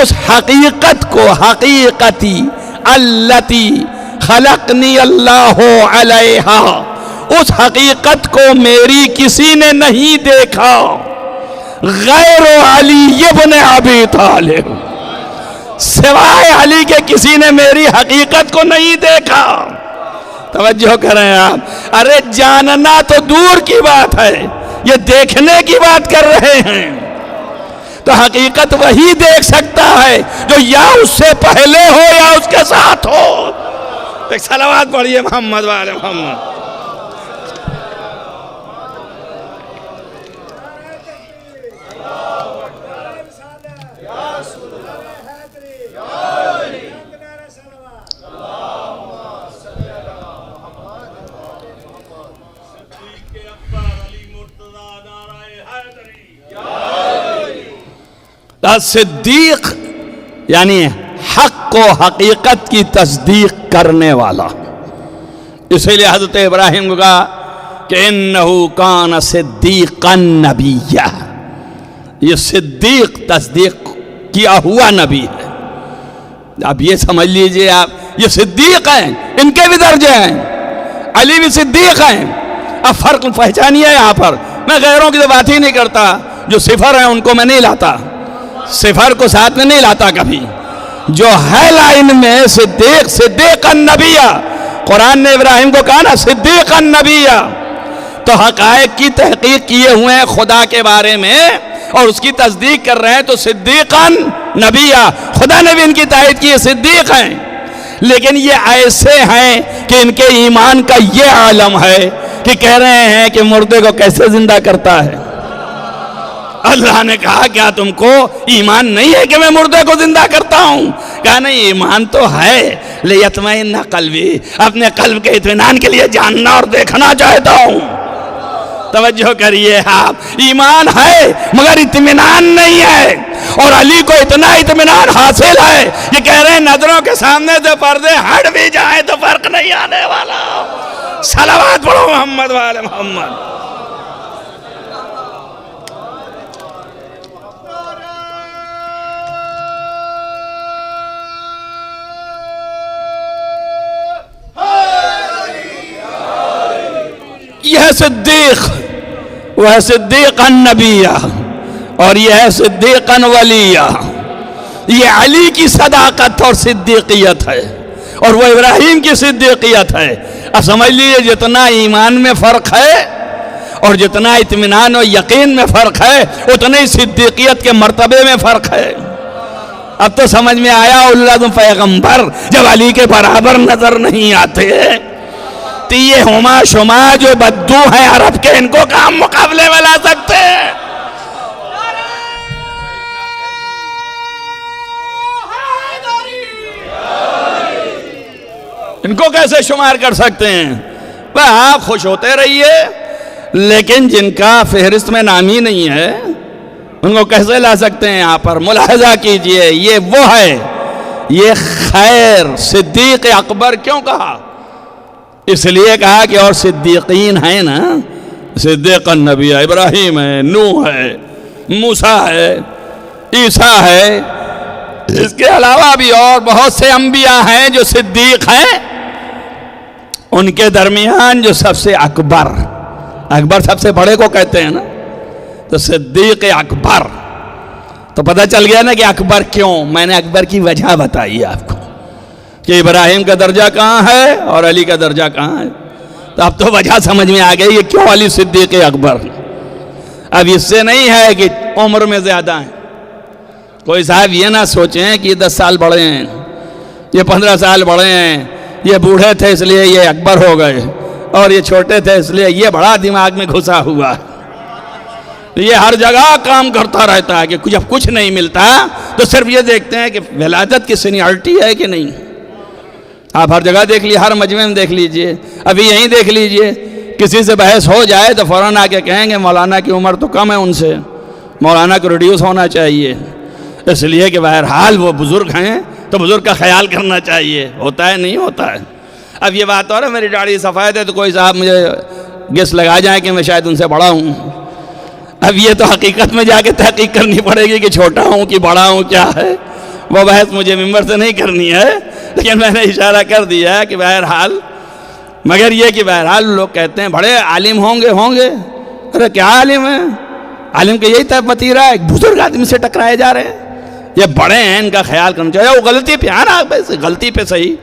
اس حقیقت کو، حقیقتی التی خلقنی اللہ علیہا، اس حقیقت کو میری کسی نے نہیں دیکھا غیر علی ابن ابی طالب، سوائے علی کے کسی نے میری حقیقت کو نہیں دیکھا۔ توجہ کریں آپ، ارے جاننا تو دور کی بات ہے، یہ دیکھنے کی بات کر رہے ہیں۔ تو حقیقت وہی دیکھ سکتا ہے جو یا اس سے پہلے ہو یا اس کے ساتھ ہو۔ ایک صلوات پڑھیے محمد والے محمد۔ صدیق یعنی حق و حقیقت کی تصدیق کرنے والا، اسی لیے حضرت ابراہیم کو کہا کہ انہو کان صدیقا نبیہ، یہ صدیق تصدیق کیا ہوا نبی ہے۔ اب یہ سمجھ لیجئے آپ، یہ صدیق ہیں، ان کے بھی درجے ہیں، علی بھی صدیق ہیں۔ اب فرق پہچانیے یہاں پر، میں غیروں کی تو بات ہی نہیں کرتا، جو صفر ہیں ان کو میں نہیں لاتا، صفر کو ساتھ میں نہیں لاتا کبھی، جو ہے لائن میں صدیق، صدیق النبیہ، قرآن نے ابراہیم کو کہا نا صدیق النبیہ، تو حقائق کی تحقیق کیے ہوئے ہیں خدا کے بارے میں اور اس کی تصدیق کر رہے ہیں، تو صدیق النبیہ، خدا نے بھی ان کی تائید کی، صدیق ہیں۔ لیکن یہ ایسے ہیں کہ ان کے ایمان کا یہ عالم ہے کہ کہہ رہے ہیں کہ مردے کو کیسے زندہ کرتا ہے۔ اللہ نے کہا کیا تم کو ایمان نہیں ہے کہ میں مردے کو زندہ کرتا ہوں؟ کہا نہیں، ایمان تو ہے، لیطمئن قلبی، اپنے قلب کے اطمینان کے لیے جاننا اور دیکھنا چاہتا ہوں۔ توجہ کریے آپ، ایمان ہے مگر اطمینان نہیں ہے، اور علی کو اتنا اطمینان حاصل ہے یہ کہہ رہے ہیں نظروں کے سامنے سے پردے ہٹ بھی جائیں تو فرق نہیں آنے والا۔ صلوات پڑھو محمد والے محمد۔ یہ ہے صدیق، وہ ہے صدیق النبیہ، اور یہ ہے صدیق ولیہ۔ یہ علی کی صداقت اور صدیقیت ہے، اور وہ ابراہیم کی صدیقیت ہے۔ اب سمجھ لیجئے جتنا ایمان میں فرق ہے اور جتنا اطمینان و یقین میں فرق ہے اتنا ہی صدیقیت کے مرتبے میں فرق ہے۔ اب تو سمجھ میں آیا اللہ پیغمبر جب علی کے برابر نظر نہیں آتے تو یہ ہما شما جو بدو ہیں عرب کے، ان کو کام مقابلے میں لا سکتے ہیں؟ ان کو کیسے شمار کر سکتے ہیں؟ آپ خوش ہوتے رہیے، لیکن جن کا فہرست میں نام ہی نہیں ہے ان کو کیسے لا سکتے ہیں یہاں پر؟ ملاحظہ کیجئے، یہ وہ ہے، یہ خیر صدیق اکبر کیوں کہا؟ اس لیے کہا کہ اور صدیقین ہیں نا، صدیق النبی ابراہیم ہے، نوح ہے، موسیٰ ہے، عیسیٰ ہے، اس کے علاوہ بھی اور بہت سے انبیاء ہیں جو صدیق ہیں۔ ان کے درمیان جو سب سے اکبر سب سے بڑے کو کہتے ہیں نا، تو صدیق اکبر، تو پتہ چل گیا نا کہ اکبر کیوں؟ میں نے اکبر کی وجہ بتائی آپ کو کہ ابراہیم کا درجہ کہاں ہے اور علی کا درجہ کہاں ہے، تو اب تو وجہ سمجھ میں آ گئی کہ کیوں علی صدیق اکبر۔ اب اس سے نہیں ہے کہ عمر میں زیادہ ہیں، کوئی صاحب یہ نہ سوچیں کہ یہ 10 سال بڑے ہیں، یہ 15 سال بڑے ہیں، یہ بوڑھے تھے اس لیے یہ اکبر ہو گئے، اور یہ چھوٹے تھے اس لیے یہ بڑا دماغ میں گھسا ہوا ہے۔ یہ ہر جگہ کام کرتا رہتا ہے کہ جب کچھ نہیں ملتا تو صرف یہ دیکھتے ہیں کہ ولادت کی سینیارٹی ہے کہ نہیں۔ آپ ہر جگہ دیکھ لیجیے، ہر مجمع میں دیکھ لیجئے، ابھی یہیں دیکھ لیجئے، کسی سے بحث ہو جائے تو فوراً آ کے کہیں گے مولانا کی عمر تو کم ہے ان سے، مولانا کو ریڈیوس ہونا چاہیے، اس لیے کہ بہرحال وہ بزرگ ہیں تو بزرگ کا خیال کرنا چاہیے۔ ہوتا ہے نہیں ہوتا ہے؟ اب یہ بات ہو رہا ہے میری داڑھی سفید ہے تو کوئی صاحب مجھے گیس لگا جائیں کہ میں شاید ان سے بڑا ہوں۔ اب یہ تو حقیقت میں جا کے تحقیق کرنی پڑے گی کہ چھوٹا ہوں کہ بڑا ہوں، کیا ہے وہ بحث مجھے ممبر سے نہیں کرنی ہے، لیکن میں نے اشارہ کر دیا کہ بہرحال، مگر یہ کہ بہرحال لوگ کہتے ہیں بڑے عالم ہوں گے، ارے کیا عالم ہے؟ عالم کے یہی طرف بتیرا ہے، ایک بزرگ آدمی سے ٹکرائے جا رہے ہیں، یہ بڑے ہیں ان کا خیال کرنا چاہیے، وہ غلطی پہ آنا غلطی پہ صحیح،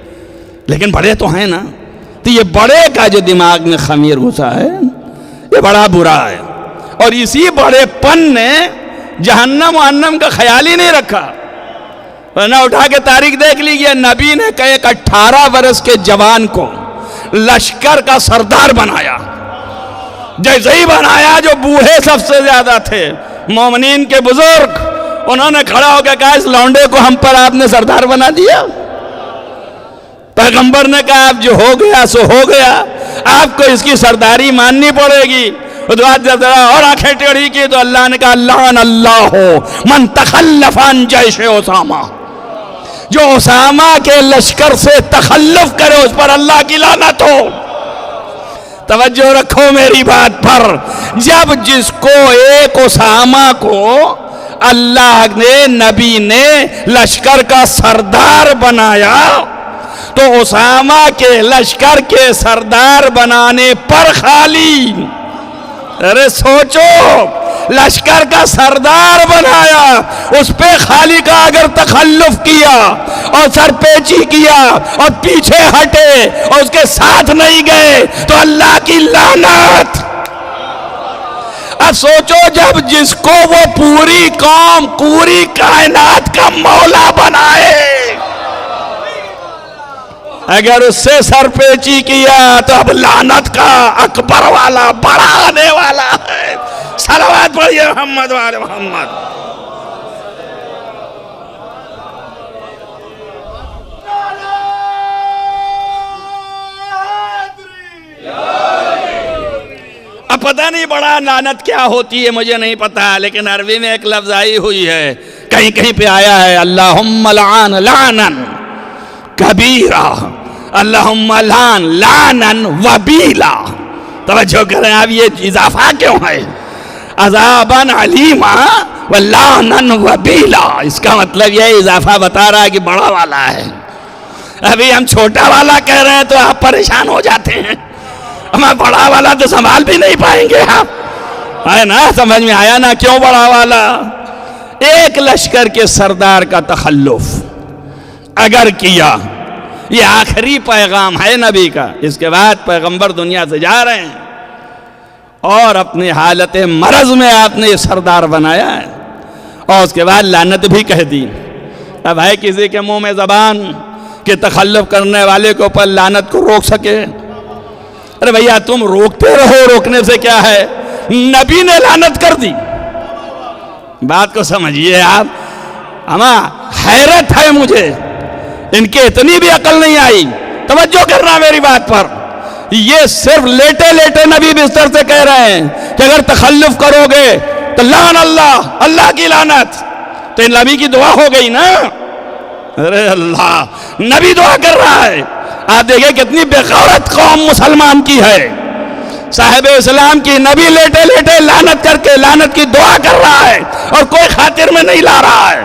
لیکن بڑے تو ہیں نا۔ تو یہ بڑے کا جو دماغ میں خمیر گھسا ہے یہ بڑا برا ہے، اور اسی بڑے پن نے جہنم و انم کا خیال ہی نہیں رکھا۔ ورنہ اٹھا کے تاریخ دیکھ لیجئے، نبی نے کہ ایک 18 برس کے جوان کو لشکر کا سردار بنایا، جیسے ہی بنایا جو بوڑھے سب سے زیادہ تھے، مومنین کے بزرگ، انہوں نے کھڑا ہو کے کہا اس لونڈے کو ہم پر آپ نے سردار بنا دیا۔ پیغمبر نے کہا اب جو ہو گیا سو ہو گیا، آپ کو اس کی سرداری ماننی پڑے گی۔ جب اور آنکھیں ٹیڑھی کی تو اللہ نے کہا لعن اللہ من تخلف عن جیش اسامہ، جو اسامہ کے لشکر سے تخلف کرے اس پر اللہ کی لعنت ہو۔ توجہ رکھو میری بات پر، جب جس کو ایک اسامہ کو اللہ نے نبی نے لشکر کا سردار بنایا، تو اسامہ کے لشکر کے سردار بنانے پر خالی، ارے سوچو، لشکر کا سردار بنایا، اس پہ خالی کا اگر تخلف کیا اور سرپیچی کیا اور پیچھے ہٹے اور اس کے ساتھ نہیں گئے تو اللہ کی لعنت۔ اب سوچو جب جس کو وہ پوری قوم پوری کائنات کا مولا بنائے، اگر اس سے سرپیچی کیا تو اب لعنت کا اکبر والا بڑا آنے والا ہے۔ صلوات پڑھیے محمد وآل محمد۔ اب پتہ نہیں بڑا لعنت کیا ہوتی ہے، مجھے نہیں پتا، لیکن عربی میں ایک لفظ آئی ہوئی ہے، کہیں کہیں پہ آیا ہے اللہم لعن لعنا کبیرہ، اللہم لعن لعنا وبیلا۔ توجہ کریں، اب یہ اضافہ کیوں ہے؟ عذابا علیما ولعنا وبیلا، اس کا مطلب یہ اضافہ بتا رہا ہے کہ بڑا والا ہے۔ ابھی ہم چھوٹا والا کہہ رہے ہیں تو آپ پریشان ہو جاتے ہیں، ہمیں بڑا والا تو سنبھال بھی نہیں پائیں گے آپ، ہے نا؟ سمجھ میں آیا نا کیوں بڑا والا؟ ایک لشکر کے سردار کا تخلف اگر کیا، یہ آخری پیغام ہے نبی کا، اس کے بعد پیغمبر دنیا سے جا رہے ہیں، اور اپنی حالت مرض میں آپ نے یہ سردار بنایا ہے، اور اس کے بعد لعنت بھی کہہ دی۔ اب ہے کسی کے منہ میں زبان کہ تخلف کرنے والے کے اوپر لعنت کو روک سکے؟ ارے بھیا تم روکتے رہو، روکنے سے کیا ہے؟ نبی نے لعنت کر دی۔ بات کو سمجھیے آپ، اما حیرت ہے مجھے، ان کے اتنی بھی عقل نہیں آئی توجہ کرنا میری بات پر. یہ صرف لیٹے لیٹے نبی بستر سے کہہ رہے ہیں کہ اگر تخلف کرو گے تو لعن اللہ، اللہ کی لعنت. تو نبی کی دعا ہو گئی نا. ارے اللہ، نبی دعا کر رہا ہے. آپ دیکھیں کتنی بغیرت قوم مسلمان کی ہے. صاحب اسلام کی نبی لیٹے لیٹے لعنت کر کے لعنت کی دعا کر رہا ہے اور کوئی خاطر میں نہیں لا رہا ہے.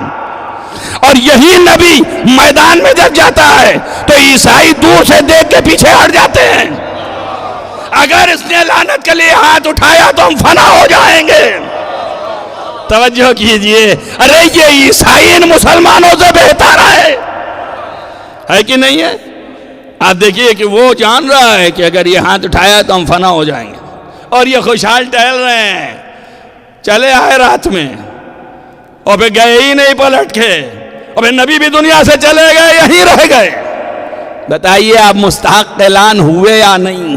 اور یہی نبی میدان میں جب جاتا ہے تو عیسائی دور سے دیکھ کے پیچھے ہٹ جاتے ہیں. اگر اس نے لعنت کے لیے ہاتھ اٹھایا تو ہم فنا ہو جائیں گے. توجہ کیجئے. ارے یہ عیسائی ان مسلمانوں سے بہتر ہے کہ نہیں ہے؟ آپ دیکھیے کہ وہ جان رہا ہے کہ اگر یہ ہاتھ اٹھایا تو ہم فنا ہو جائیں گے. اور یہ خوشحال ٹہل رہے ہیں. چلے آئے رات میں اور پھر گئے ہی نہیں پلٹ کے. اور پھر نبی بھی دنیا سے چلے گئے، یہیں رہ گئے. بتائیے آپ مستحق اعلان ہوئے یا نہیں؟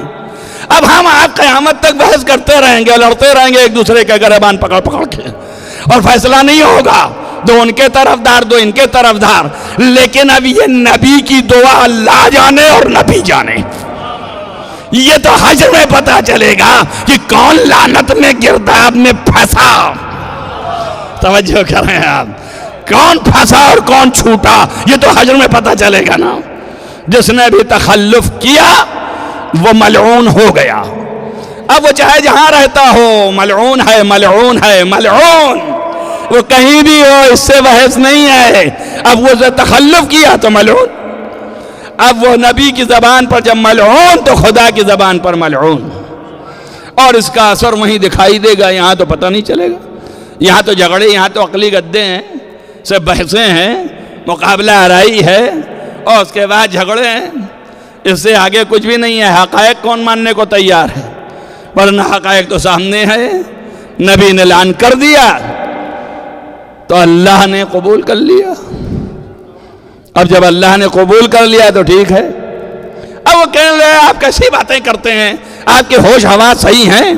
اب ہم آپ قیامت تک بحث کرتے رہیں گے، لڑتے رہیں گے ایک دوسرے کے گریبان پکڑ پکڑ کے، اور فیصلہ نہیں ہوگا. دو ان کے طرفدار، دو ان کے طرفدار. لیکن اب یہ نبی کی دعا اللہ جانے اور نبی جانے. یہ تو حشر میں پتا چلے گا کہ کون لعنت میں گرداب میں پھنسا. توجہ کریں آپ، کون پھنسا اور کون چھوٹا یہ تو حشر میں پتا چلے گا نا. جس نے بھی تخلف کیا وہ ملعون ہو گیا. اب وہ چاہے جہاں رہتا ہو ملعون ہے، ملعون ہے، ملعون. وہ کہیں بھی ہو، اس سے بحث نہیں ہے. اب وہ تخلف کیا تو ملعون. اب وہ نبی کی زبان پر جب ملعون تو خدا کی زبان پر ملعون. اور اس کا اثر وہیں دکھائی دے گا. یہاں تو پتہ نہیں چلے گا. یہاں تو جھگڑے، یہاں تو عقلی گدے ہیں، سے بحثیں ہیں، مقابلہ آرائی ہے، اور اس کے بعد جھگڑے ہیں. اس سے آگے کچھ بھی نہیں ہے. حقائق کون ماننے کو تیار ہے؟ ورنہ حقائق تو سامنے ہے. نبی نے اعلان کر دیا تو اللہ نے قبول کر لیا. اب جب اللہ نے قبول کر لیا تو ٹھیک ہے. اب وہ کہنے لگے آپ کیسی باتیں کرتے ہیں، آپ کے ہوش حواس صحیح ہیں؟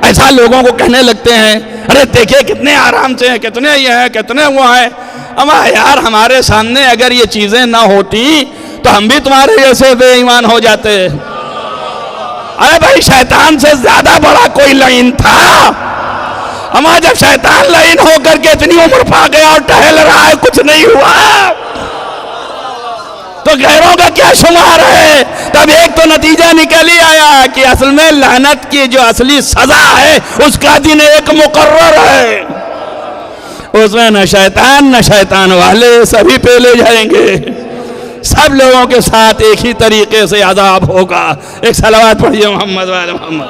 ایسا لوگوں کو کہنے لگتے ہیں. ارے دیکھیں کتنے آرام سے ہیں، کتنے یہ ہیں، کتنے وہ ہیں. اما یار ہمارے سامنے اگر یہ چیزیں نہ ہوتی تو ہم بھی تمہارے جیسے بے ایمان ہو جاتے. ارے بھائی شیطان سے زیادہ بڑا کوئی لعین تھا. اما جب شیطان لعین ہو کر کے اتنی عمر پا گیا اور ٹہل رہا ہے کچھ نہیں ہوا تو غیروں کا کیا شمار ہے؟ تب ایک تو نتیجہ نکل ہی آیا کہ اصل میں لعنت کی جو اصلی سزا ہے اس کا دن ایک مقرر ہے. اس میں نہ شیطان نہ شیطان والے سبھی پہلے جائیں گے. سب لوگوں کے ساتھ ایک ہی طریقے سے عذاب ہوگا. ایک صلوات پڑھیے محمد وعلی محمد.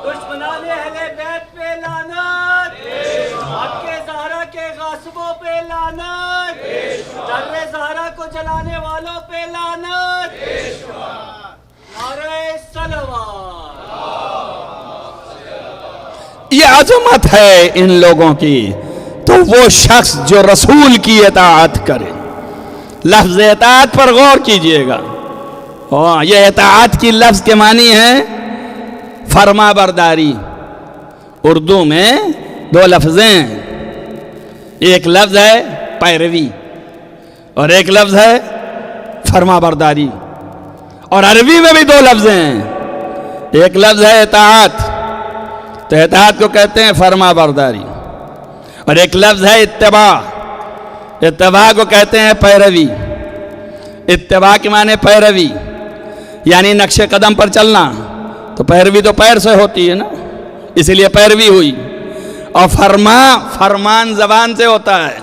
دشمنان اہل بیت پہ لعنت، حق کے زہرا کے غاصبوں پہ لعنت، در زہرا کو جلانے والوں پہ لعنت. نعرہ صلوات. یہ عظمت ہے ان لوگوں کی. تو وہ شخص جو رسول کی اطاعت کرے. لفظ اطاعت پر غور کیجئے گا. یہ اطاعت کی لفظ کے معنی ہے فرما برداری. اردو میں دو لفظ ہیں. ایک لفظ ہے پیروی اور ایک لفظ ہے فرما برداری. اور عربی میں بھی دو لفظ ہیں. ایک لفظ ہے اطاعت، تو اطاعت کو کہتے ہیں فرما برداری. اور ایک لفظ ہے اتباع، اتباع کو کہتے ہیں پیروی. اتباع کے معنی پیروی، یعنی نقش قدم پر چلنا. تو پیروی تو پیر سے ہوتی ہے نا، اس لیے پیروی ہوئی. اور فرمان زبان سے ہوتا ہے،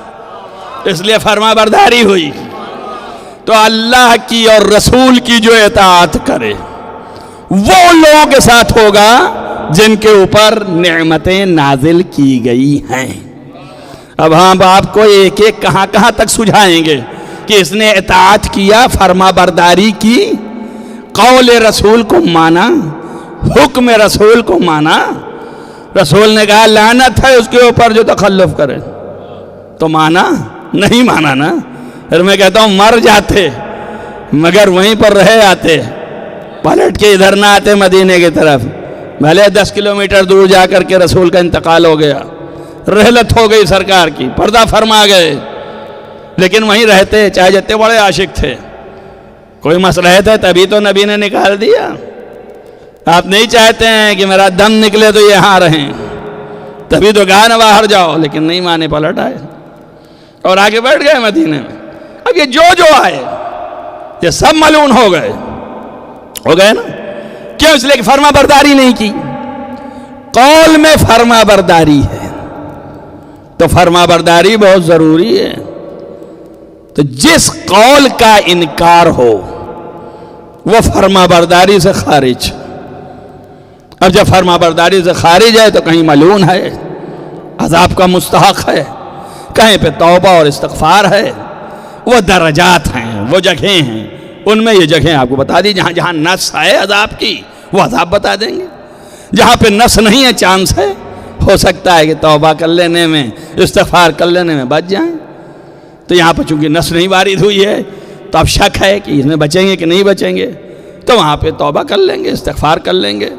اس لیے فرما برداری ہوئی. تو اللہ کی اور رسول کی جو اطاعت کرے وہ ان لوگوں کے ساتھ ہوگا جن کے اوپر نعمتیں نازل کی گئی ہیں. اب ہم آپ کو ایک ایک کہاں کہاں تک سجھائیں گے کہ اس نے اطاعت کیا، فرما برداری کی، قول رسول کو مانا، حکم رسول کو مانا. رسول نے کہا لعنت ہے اس کے اوپر جو تخلف کرے، تو مانا نہیں مانا نا. پھر میں کہتا ہوں مر جاتے مگر وہیں پر رہے آتے، پلٹ کے ادھر نہ آتے مدینے کی طرف. بھلے 10 کلومیٹر دور جا کر کے رسول کا انتقال ہو گیا، رحلت ہو گئی سرکار کی، پردہ فرما گئے، لیکن وہیں رہتے چاہے جتنے بڑے عاشق تھے، کوئی مسئلہ تھا تبھی تو نبی نے نکال دیا۔ آپ نہیں چاہتے ہیں کہ میرا دم نکلے تو یہاں رہیں، تبھی تو کہا نا باہر جاؤ، لیکن نہیں مانے، پلٹ آئے اور آگے بیٹھ گئے مدینے میں۔ اب یہ جو آئے یہ سب ملعون ہو گئے نا، کیوں؟ اس لیے کہ فرما برداری نہیں کی۔ قول میں فرما برداری ہے تو فرما برداری بہت ضروری ہے۔ تو جس قول کا انکار ہو وہ فرما برداری سے خارج، اب جب فرما برداری سے خارج ہے تو کہیں ملعون ہے، عذاب کا مستحق ہے، کہیں پہ توبہ اور استغفار ہے۔ وہ درجات ہیں، وہ جگہیں ہیں، ان میں یہ جگہیں آپ کو بتا دی، جہاں جہاں نس ہے عذاب کی وہ عذاب بتا دیں گے، جہاں پہ نس نہیں ہے چانس ہے، ہو سکتا ہے کہ توبہ کر لینے میں، استغفار کر لینے میں بچ جائیں۔ تو یہاں پہ چونکہ نس نہیں وارد ہوئی ہے تو اب شک ہے کہ اس میں بچیں گے کہ نہیں بچیں گے، تو وہاں پہ توبہ کر لیں گے، استغفار کر لیں گے،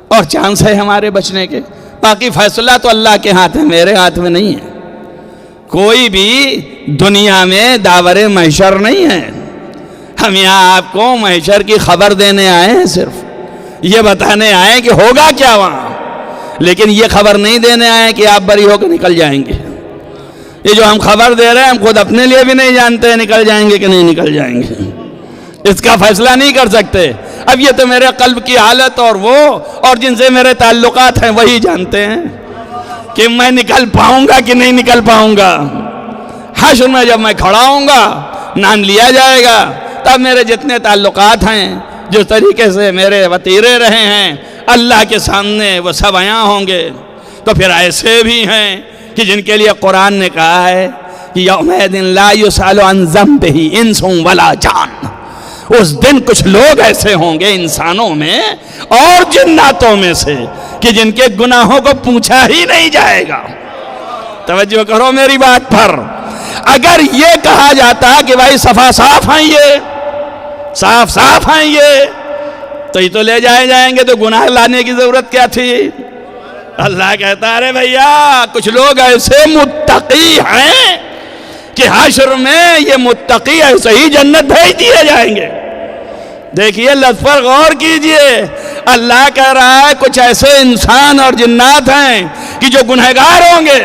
اور چانس ہے ہمارے بچنے کے۔ باقی فیصلہ تو اللہ کے ہاتھ ہے، میرے ہاتھ میں نہیں ہے۔ کوئی بھی دنیا میں داور محشر نہیں ہے، ہم یہاں آپ کو محشر کی خبر دینے آئے ہیں، صرف یہ بتانے آئے ہیں کہ ہوگا کیا وہاں، لیکن یہ خبر نہیں دینے آئے ہیں کہ آپ بری ہو کے نکل جائیں گے۔ یہ جو ہم خبر دے رہے ہیں ہم خود اپنے لیے بھی نہیں جانتے ہیں نکل جائیں گے کہ نہیں نکل جائیں گے، اس کا فیصلہ نہیں کر سکتے۔ اب یہ تو میرے قلب کی حالت اور جن سے میرے تعلقات ہیں وہی جانتے ہیں کہ میں نکل پاؤں گا کہ نہیں نکل پاؤں گا۔ حشر میں جب میں کھڑا ہوں گا، نام لیا جائے گا، تب میرے جتنے تعلقات ہیں، جس طریقے سے میرے وتیرے رہے ہیں اللہ کے سامنے، وہ سب عیاں ہوں گے۔ تو پھر ایسے بھی ہیں کہ جن کے لیے قرآن نے کہا ہے کہ یومئذ لا یسأل عن ذنبہ انس ولا جان، اس دن کچھ لوگ ایسے ہوں گے انسانوں میں اور جناتوں میں سے کہ جن کے گناہوں کو پوچھا ہی نہیں جائے گا۔ توجہ کرو میری بات پر، اگر یہ کہا جاتا کہ بھائی صاف ہیں یہ، صاف ہیں یہ، تو یہ تو لے جائیں گے، تو گناہ لانے کی ضرورت کیا تھی؟ اللہ کہتا ارے بھیا کچھ لوگ ایسے متقی ہیں کہ حشر میں یہ متقی ایسے ہی جنت بھیج دیے جائیں گے۔ دیکھیے لفظ پر غور کیجئے، اللہ کہہ رہا ہے کچھ ایسے انسان اور جنات ہیں کہ جو گنہگار ہوں گے،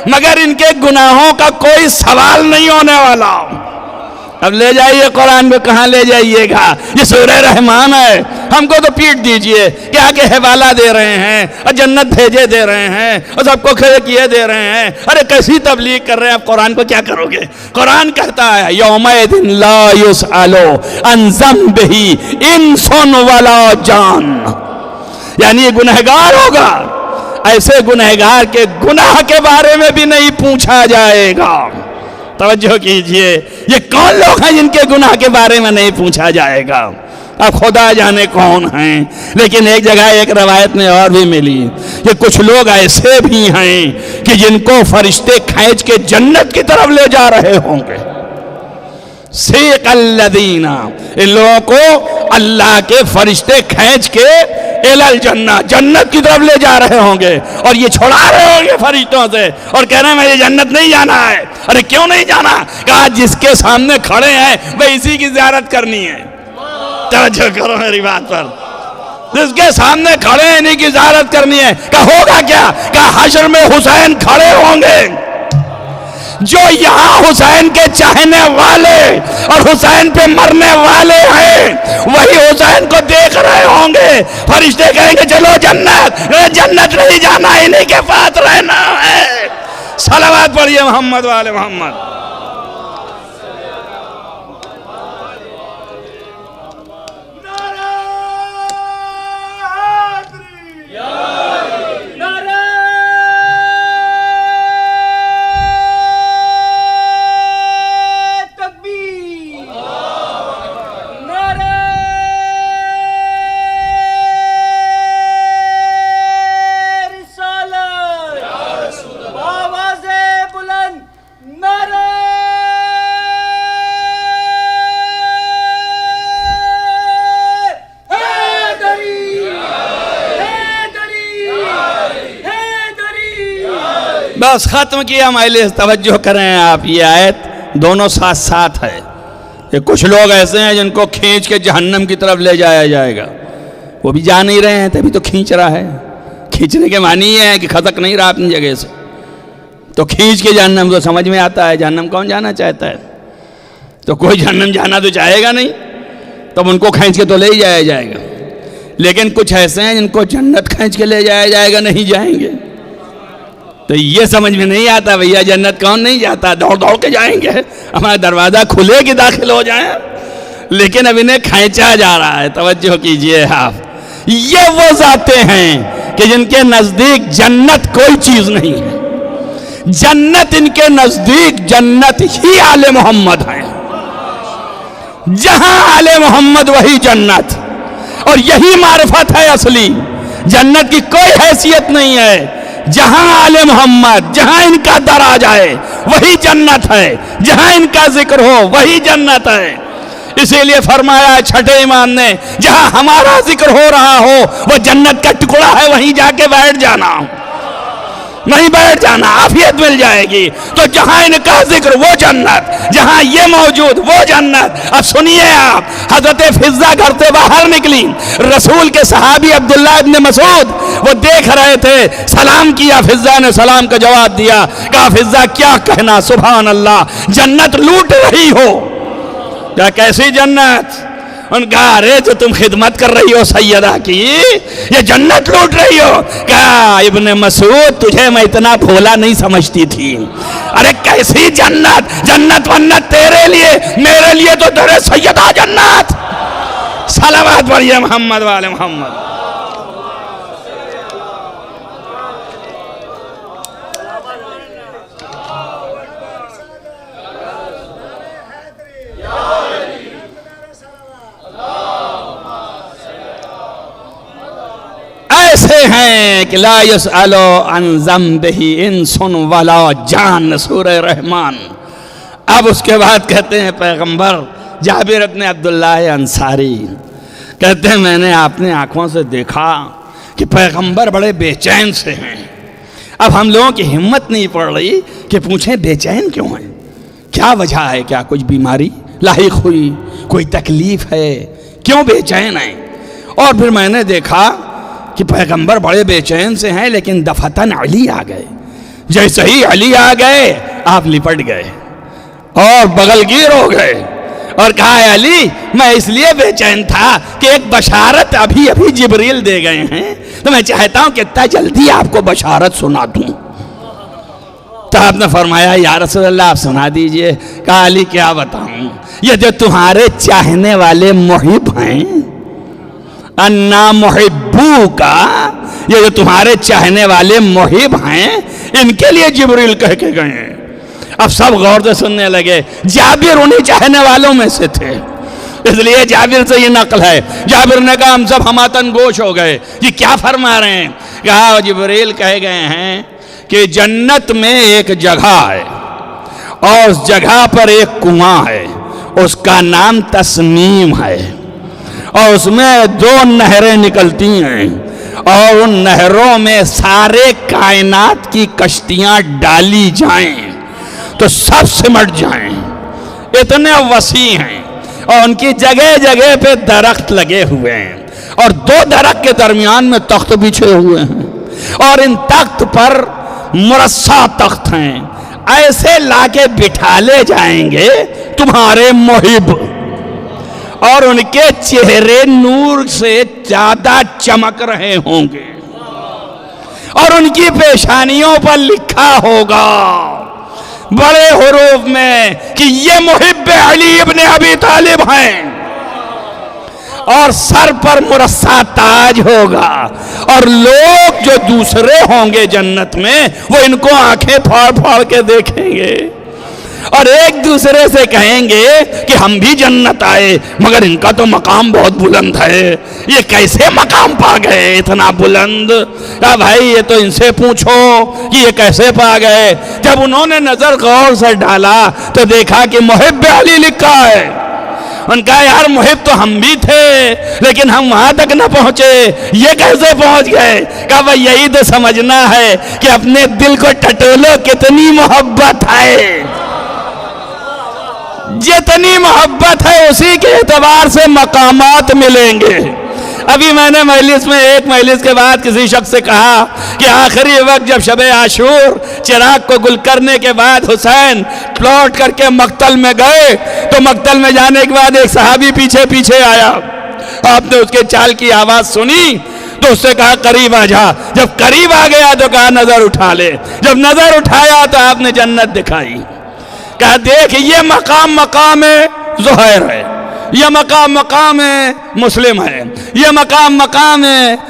مگر ان کے گناہوں کا کوئی سوال نہیں ہونے والا۔ اب لے جائیے قرآن کو کہاں لے جائیے گا؟ یہ سورہ رحمان ہے، ہم کو تو پیٹ دیجئے کہ آگے حوالہ دے رہے ہیں اور جنت بھیجے دے رہے ہیں اور سب کو کھڑے کیے دے رہے ہیں، ارے کیسی تبلیغ کر رہے ہیں، اب قرآن کو کیا کرو گے؟ قرآن کہتا ہے یومئذ لا یسأل عن ذنبہ انس ولا جان، یعنی یہ گنہگار ہوگا، ایسے گنہگار کے گناہ کے بارے میں بھی نہیں پوچھا جائے گا۔ توجہ کیجئے، یہ کون لوگ ہیں جن کے گناہ کے بارے میں نہیں پوچھا جائے گا؟ اب خدا جانے کون ہیں، لیکن ایک جگہ ایک روایت میں اور بھی ملی کہ کچھ لوگ ایسے بھی ہیں کہ جن کو فرشتے کھینچ کے جنت کی طرف لے جا رہے ہوں گے۔ سیق الذین، ان لوگوں کو اللہ کے فرشتے کھینچ کے الی الجنہ، جنت کی طرف لے جا رہے ہوں گے، اور یہ چھوڑا رہے ہوں گے فرشتوں سے اور کہہ رہے ہیں مجھے جنت نہیں جانا ہے۔ ارے کیوں نہیں جانا؟ کہا جس کے سامنے کھڑے ہیں وہ اسی کی زیارت کرنی ہے۔ توجہ کرو میری بات پر، جس کے سامنے کھڑے ہیں انہی کی زیارت کرنی ہے۔ کہا ہوگا کیا؟ کہا حشر میں حسین کھڑے ہوں گے، جو یہاں حسین کے چاہنے والے اور حسین پہ مرنے والے ہیں وہی حسین کو دیکھ رہے ہوں گے۔ فرشتے کہیں گے چلو جنت، جنت نہیں جانا، انہی کے پاس رہنا ہے۔ صلوات پڑھیے محمد والے محمد۔ بس ختم کیا مجلس، توجہ کریں آپ، یہ آیت دونوں ساتھ ساتھ ہے. کہ کچھ لوگ ایسے ہیں جن کو کھینچ کے جہنم کی طرف لے جایا جائے گا، وہ بھی جا نہیں رہے ہیں تبھی تو کھینچ رہا ہے. کھینچنے کے معنی یہ ہے کہ خسک نہیں رہا اپنی جگہ سے، تو کھینچ کے جہنم تو سمجھ میں آتا ہے. جہنم کون جانا چاہتا ہے؟ تو کوئی جہنم جانا تو چاہے گا نہیں، تب ان کو کھینچ کے تو لے ہی جایا جائے گا. لیکن کچھ ایسے ہیں جن کو جنت کھینچ کے لے جایا جائے گا، نہیں جائیں گے. تو یہ سمجھ میں نہیں آتا بھیا جنت کون نہیں جاتا، دوڑ دوڑ کے جائیں گے، ہمارا دروازہ کھلے کہ داخل ہو جائیں. لیکن اب انہیں کھینچا جا رہا ہے. توجہ کیجئے آپ، یہ وہ ذاتیں ہیں کہ جن کے نزدیک جنت کوئی چیز نہیں ہے. جنت ان کے نزدیک جنت ہی آل محمد ہے. جہاں آل محمد وہی جنت، اور یہی معرفت ہے اصلی. جنت کی کوئی حیثیت نہیں ہے. جہاں آل محمد، جہاں ان کا در آ جائے وہی جنت ہے. جہاں ان کا ذکر ہو وہی جنت ہے. اسی لیے فرمایا چھٹے امام نے، جہاں ہمارا ذکر ہو رہا ہو وہ جنت کا ٹکڑا ہے، وہیں جا کے بیٹھ جانا، نہیں بیٹھ جانا، عافیت مل جائے گی. تو جہاں ان کا ذکر وہ جنت، جہاں یہ موجود وہ جنت. اب سنیے آپ، حضرت فضہ گھر سے باہر نکلی، رسول کے صحابی عبداللہ ابن مسعود وہ دیکھ رہے تھے. سلام کیا، فضہ نے سلام کا جواب دیا. کہا فضہ کیا کہنا، سبحان اللہ، جنت لوٹ رہی ہو. کیا کیسی جنت؟ ان کہا ارے جو تم خدمت کر رہی ہو سیدہ کی، یہ جنت لوٹ رہی ہو. کہا ابن مسعود تجھے میں اتنا بھولا نہیں سمجھتی تھی. ارے کیسی جنت؟ جنت ونت تیرے لیے، میرے لیے تو تیرے سیدہ جنت. صلوات پڑھیے محمد والے محمد. ایسے ہیں کہ لا یسألو عن ذنبہ انس ولا جان، سورہ رحمان. اب اس کے بعد کہتے ہیں پیغمبر جابر ابن عبداللہ انصاری کہتے ہیں میں نے اپنے آنکھوں سے دیکھا کہ پیغمبر بڑے بے چین سے ہیں. اب ہم لوگوں کی ہمت نہیں پڑ رہی کہ پوچھیں بے چین کیوں ہیں، کیا وجہ ہے، کیا کچھ بیماری لاحق ہوئی، کوئی تکلیف ہے، کیوں بے چین ہیں. اور پھر میں نے دیکھا کہ پیغمبر بڑے بے چین سے ہیں، لیکن دفتن علی آ گئے. جیسے ہی علی آ گئے آپ لپٹ گئے اور بغل گیر ہو گئے اور کہا اے علی میں اس لیے بے چین تھا کہ ایک بشارت ابھی ابھی جبریل دے گئے ہیں، تو میں چاہتا ہوں کہ اتنا جلدی آپ کو بشارت سنا دوں. تو آپ نے فرمایا یا رسول اللہ آپ سنا دیجئے. کہا علی کیا بتاؤں، یہ جو تمہارے چاہنے والے محب ہیں، انا محبو کا، یہ جو تمہارے چاہنے والے محب ہیں، ان کے لیے جبریل کہہ کے گئے ہیں. اب سب غور سے سننے لگے. جابر انہی چاہنے والوں میں سے تھے، اس لیے جابر سے یہ نقل ہے. جابر نے کہا ہم سب ہماتن گوش ہو گئے، یہ کیا فرما رہے ہیں؟ کہا جبریل کہے گئے ہیں کہ جنت میں ایک جگہ ہے اور اس جگہ پر ایک کنواں ہے، اس کا نام تسنیم ہے، اور اس میں 2 نہریں نکلتی ہیں، اور ان نہروں میں سارے کائنات کی کشتیاں ڈالی جائیں تو سب سمٹ جائیں، اتنے وسیع ہیں. اور ان کی جگہ جگہ پہ درخت لگے ہوئے ہیں، اور 2 درخت کے درمیان میں تخت بچھے ہوئے ہیں، اور ان تخت پر مرصع تخت ہیں. ایسے لا کے بٹھا لے جائیں گے تمہارے محب، اور ان کے چہرے نور سے زیادہ چمک رہے ہوں گے، اور ان کی پیشانیوں پر لکھا ہوگا بڑے حروف میں کہ یہ محب علی ابن ابی طالب ہیں، اور سر پر مرصع تاج ہوگا، اور لوگ جو دوسرے ہوں گے جنت میں وہ ان کو آنکھیں پھاڑ پھاڑ کے دیکھیں گے اور ایک دوسرے سے کہیں گے کہ ہم بھی جنت آئے، مگر ان کا تو مقام بہت بلند ہے، یہ کیسے مقام پا گئے اتنا بلند؟ کہا بھائی یہ تو ان سے پوچھو کہ یہ کیسے پا گئے. جب انہوں نے نظر غور سے ڈالا تو دیکھا کہ محب علی لکھا ہے. ان کا یار محب تو ہم بھی تھے لیکن ہم وہاں تک نہ پہنچے، یہ کیسے پہنچ گئے؟ کہا بھائی یہی تو سمجھنا ہے کہ اپنے دل کو ٹٹولو کتنی محبت ہے. جتنی محبت ہے اسی کے اعتبار سے مقامات ملیں گے۔ ابھی میں نے ایک مجلس کے بعد کسی شخص سے کہا کہ آخری وقت جب شب عاشور چراغ کو گل کرنے کے بعد حسین لوٹ کر کے مقتل میں گئے تو مقتل میں جانے کے بعد ایک صحابی پیچھے پیچھے آیا، آپ نے اس کے چال کی آواز سنی تو اس سے کہا قریب آ جا، جب قریب آ گیا تو کہا نظر اٹھا لے، جب نظر اٹھایا تو آپ نے جنت دکھائی، کہا دیکھ یہ مقام زہیر ہے، یہ مقام مسلم ہے، یہ مقام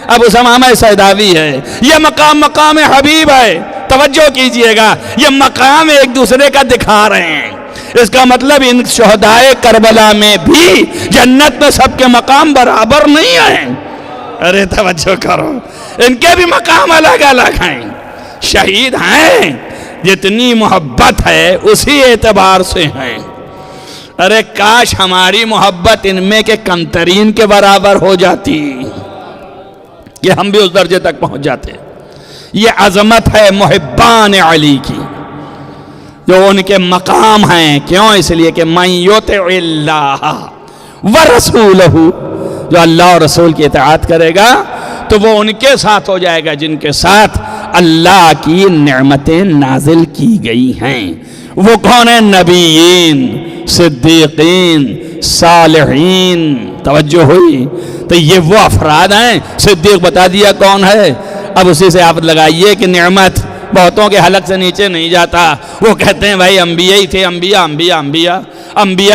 ابو ثمامہ سیداوی ہے، یہ مقام حبیب ہے۔ توجہ کیجئے گا، یہ مقام ایک دوسرے کا دکھا رہے ہیں۔ اس کا مطلب ان شہدائے کربلا میں بھی جنت میں سب کے مقام برابر نہیں ہیں۔ ارے توجہ کرو، ان کے بھی مقام الگ الگ ہیں۔ شہید ہیں، جتنی محبت ہے اسی اعتبار سے ہیں۔ ارے کاش ہماری محبت ان میں کے کمترین کے برابر ہو جاتی کہ ہم بھی اس درجے تک پہنچ جاتے۔ یہ عظمت ہے محبان علی کی، جو ان کے مقام ہیں۔ کیوں؟ اس لیے کہ من یطع اللہ ورسولہ، جو اللہ اور رسول کی اطاعت کرے گا تو وہ ان کے ساتھ ہو جائے گا جن کے ساتھ اللہ کی نعمتیں نازل کی گئی ہیں۔ وہ کون ہیں؟ نبیین، صدیقین، صالحین۔ توجہ ہوئی؟ تو یہ وہ افراد ہیں۔ صدیق بتا دیا کون ہے، اب اسی سے آپ لگائیے کہ نعمت بہتوں کے حلق سے نیچے نہیں جاتا۔ وہ کہتے ہیں بھائی انبیاء ہی تھے، انبیاء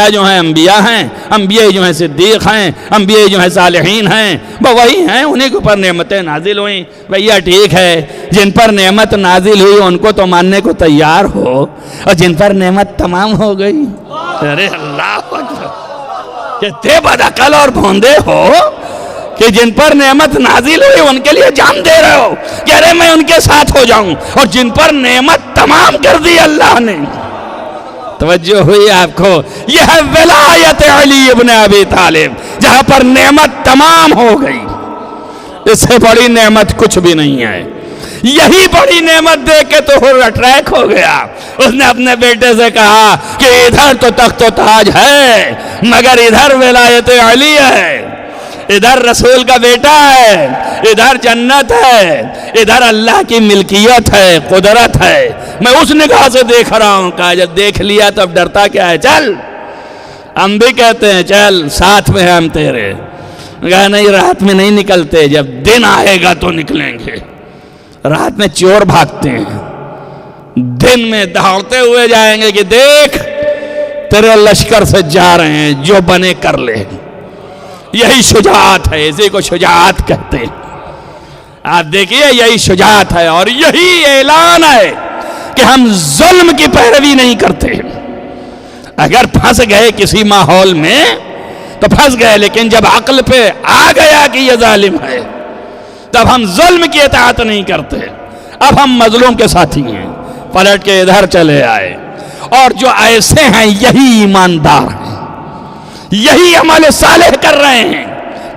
جو ہیں انبیاء ہیں، انبیاء جو ہیں صدیق ہیں، انبیاء جو ہیں صالحین ہیں، وہی ہیں، انہیں کے اوپر نعمتیں نازل ہوئیں۔ بھیا ٹھیک ہے، جن پر نعمت نازل ہوئی ان کو تو ماننے کو تیار ہو، اور جن پر نعمت تمام ہو گئی، ارے اللہ اکبر، کتنے بدعقل اور بھوندے ہو کہ جن پر نعمت نازل ہوئی ان کے لیے جان دے رہے ہو کہ ارے میں ان کے ساتھ ہو جاؤں، اور جن پر نعمت تمام کر دی اللہ نے۔ توجہ ہوئی آپ کو؟ یہ ہے ولایت علی ابن ابی طالب، جہاں پر نعمت تمام ہو گئی۔ اس سے بڑی نعمت کچھ بھی نہیں ہے۔ یہی بڑی نعمت دیکھ کے تو اٹریک ہو گیا۔ اس نے اپنے بیٹے سے کہا کہ ادھر تو تخت و تاج ہے مگر ادھر ولایت علی ہے، ادھر رسول کا بیٹا ہے، ادھر جنت ہے، ادھر اللہ کی ملکیت ہے، قدرت ہے۔ میں اس نگاہ سے دیکھ رہا ہوں۔ کہا جب دیکھ لیا تو اب ڈرتا کیا ہے، چل۔ ہم بھی کہتے ہیں چل ساتھ میں ہم تیرے۔ کہا نہیں، رات میں نہیں نکلتے، جب دن آئے گا تو نکلیں گے۔ رات میں چور بھاگتے ہیں، دن میں دوڑتے ہوئے جائیں گے کہ دیکھ تیرے لشکر سے جا رہے ہیں، جو بنے کر لے۔ یہی شجاعت ہے، اسی کو شجاعت کہتے ہیں۔ آپ دیکھیے یہی شجاعت ہے، اور یہی اعلان ہے کہ ہم ظلم کی پیروی نہیں کرتے۔ اگر پھنس گئے کسی ماحول میں تو پھنس گئے، لیکن جب عقل پہ آ گیا کہ یہ ظالم ہے تب ہم ظلم کی اطاعت نہیں کرتے۔ اب ہم مظلوم کے ساتھی ہیں، پلٹ کے ادھر چلے آئے۔ اور جو ایسے ہیں یہی ایماندار ہیں، یہی عمل صالح کر رہے ہیں۔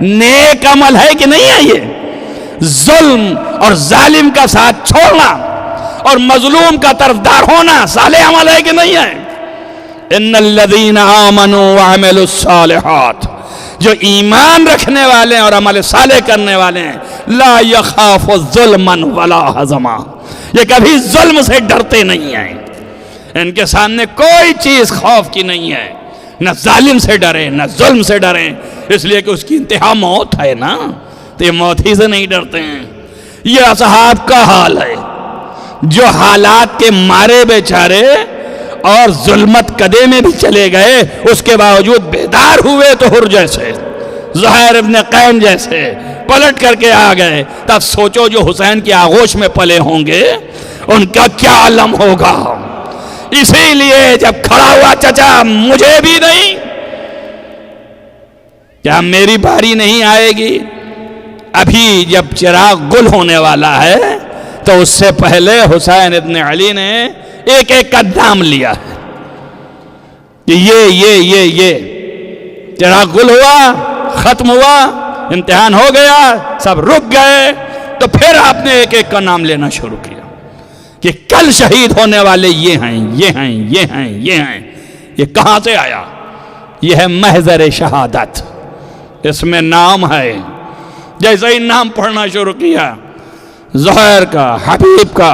نیک عمل ہے کہ نہیں ہے؟ یہ ظلم اور ظالم کا ساتھ چھوڑنا اور مظلوم کا طرفدار ہونا صالح عمل ہے کہ نہیں ہے؟ ان الذین آمنوا وعملوا الصالحات، جو ایمان رکھنے والے ہیں اور عمل صالح کرنے والے ہیں، لا یخاف ظلما ولا حزما، یہ کبھی ظلم سے ڈرتے نہیں ہیں۔ ان کے سامنے کوئی چیز خوف کی نہیں ہے، نہ ظالم سے ڈریں نہ ظلم سے ڈریں، اس لیے کہ اس کی انتہا موت ہے نا، تو یہ موت ہی سے نہیں ڈرتے ہیں۔ یہ اصحاب کا حال ہے، جو حالات کے مارے بیچارے اور ظلمت قدے میں بھی چلے گئے، اس کے باوجود بیدار ہوئے تو ہر جیسے، زہیر ابن قین جیسے پلٹ کر کے آ گئے۔ تب سوچو جو حسین کی آغوش میں پلے ہوں گے ان کا کیا عالم ہوگا۔ اسی لیے جب کھڑا ہوا چچا مجھے بھی نہیں، کیا میری باری نہیں آئے گی؟ ابھی جب چراغ گل ہونے والا ہے تو اس سے پہلے حسین ابن علی نے ایک ایک کا نام لیا ہے کہ یہ چراغ گل ہوا، ختم ہوا، امتحان ہو گیا، سب رک گئے، تو پھر آپ نے ایک ایک کا نام لینا شروع کیا کہ کل شہید ہونے والے یہ ہیں، یہ ہیں، یہ ہیں، یہ ہیں۔ یہ کہاں سے آیا؟ یہ ہے محضر شہادت، اس میں نام ہے۔ جیسے ہی نام پڑھنا شروع کیا، زہر کا، حبیب کا،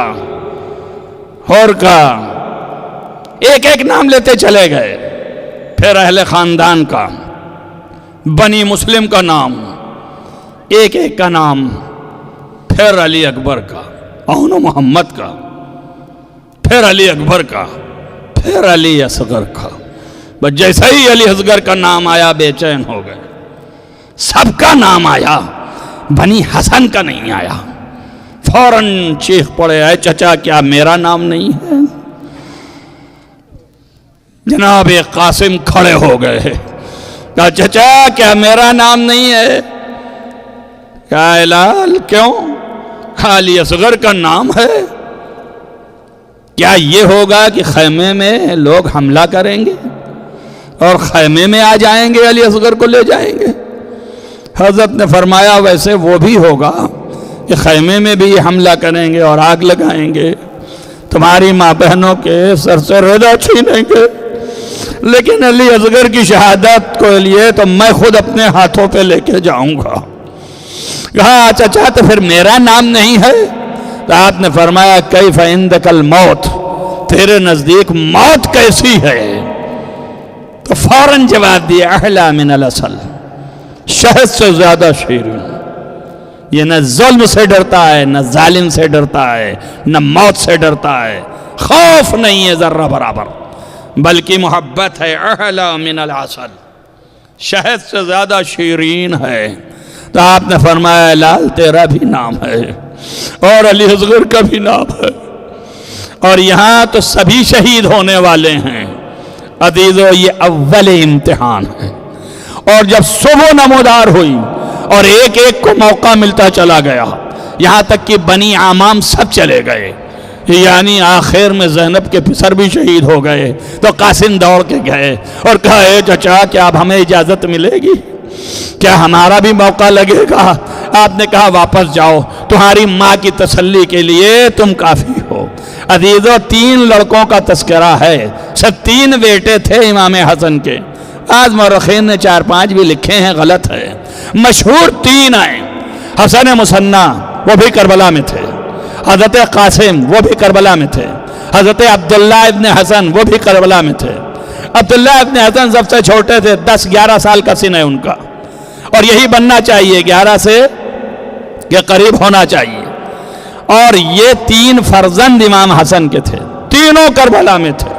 حر کا، ایک ایک نام لیتے چلے گئے۔ پھر اہل خاندان کا، بنی مسلم کا نام، ایک ایک کا نام، پھر علی اکبر کا، اون محمد کا، پھر علی اکبر کا، پھر علی اصغر کا۔ بس جیسے ہی علی اصغر کا نام آیا بے چین ہو گئے۔ سب کا نام آیا، بنی حسن کا نہیں آیا۔ فوراً چیخ پڑے، اے چچا کیا میرا نام نہیں ہے؟ جناب قاسم کھڑے ہو گئے، کہا چچا کیا میرا نام نہیں ہے؟ کہا لال کیوں؟ علی اصغر کا نام ہے۔ کیا یہ ہوگا کہ خیمے میں لوگ حملہ کریں گے اور خیمے میں آ جائیں گے، علی اصغر کو لے جائیں گے؟ حضرت نے فرمایا ویسے وہ بھی ہوگا کہ خیمے میں بھی حملہ کریں گے اور آگ لگائیں گے، تمہاری ماں بہنوں کے سر سے رضا چھینیں گے، لیکن علی اصغر کی شہادت کو لیے تو میں خود اپنے ہاتھوں پہ لے کے جاؤں گا۔ کہا چچا تو پھر میرا نام نہیں ہے؟ تو آپ نے فرمایا کیف عندک الموت، تیرے نزدیک موت کیسی ہے؟ تو فوراً جواب دیا احلی من العسل، شہد سے زیادہ شیرین۔ یہ نہ ظلم سے ڈرتا ہے، نہ ظالم سے ڈرتا ہے، نہ موت سے ڈرتا ہے، خوف نہیں ہے ذرہ برابر، بلکہ محبت ہے۔ احلی من العسل، شہد سے زیادہ شیرین ہے۔ تو آپ نے فرمایا لال تیرا بھی نام ہے اور علی اصغر کا بھی نام ہے، اور یہاں تو سبھی شہید ہونے والے ہیں۔ عزیزو یہ اول امتحان ہے، اور جب صبح نمودار ہوئی اور ایک ایک کو موقع ملتا چلا گیا، یہاں تک کہ بنی عمام سب چلے گئے، یعنی آخر میں زینب کے پسر بھی شہید ہو گئے، تو قاسم دوڑ کے گئے اور کہا اے چچا کیا اب ہمیں اجازت ملے گی؟ کیا ہمارا بھی موقع لگے گا؟ آپ نے کہا واپس جاؤ، تمہاری ماں کی تسلی کے لیے تم کافی ہو۔ عزیزو 3 لڑکوں کا تذکرہ ہے، سب 3 بیٹے تھے امام حسن کے۔ آج مورخین نے 4-5 بھی لکھے ہیں، غلط ہے، مشہور 3 آئے۔ حسن مثنیٰ وہ بھی کربلا میں تھے، حضرت قاسم وہ بھی کربلا میں تھے، حضرت عبداللہ ابن حسن وہ بھی کربلا میں تھے۔ عبداللہ ابن حسن سب سے چھوٹے تھے، 10-11 سال کا سن ہے ان کا، اور یہی بننا چاہیے، 11 سے کے قریب ہونا چاہیے۔ اور یہ 3 فرزند امام حسن کے تھے، تینوں کربلا میں تھے،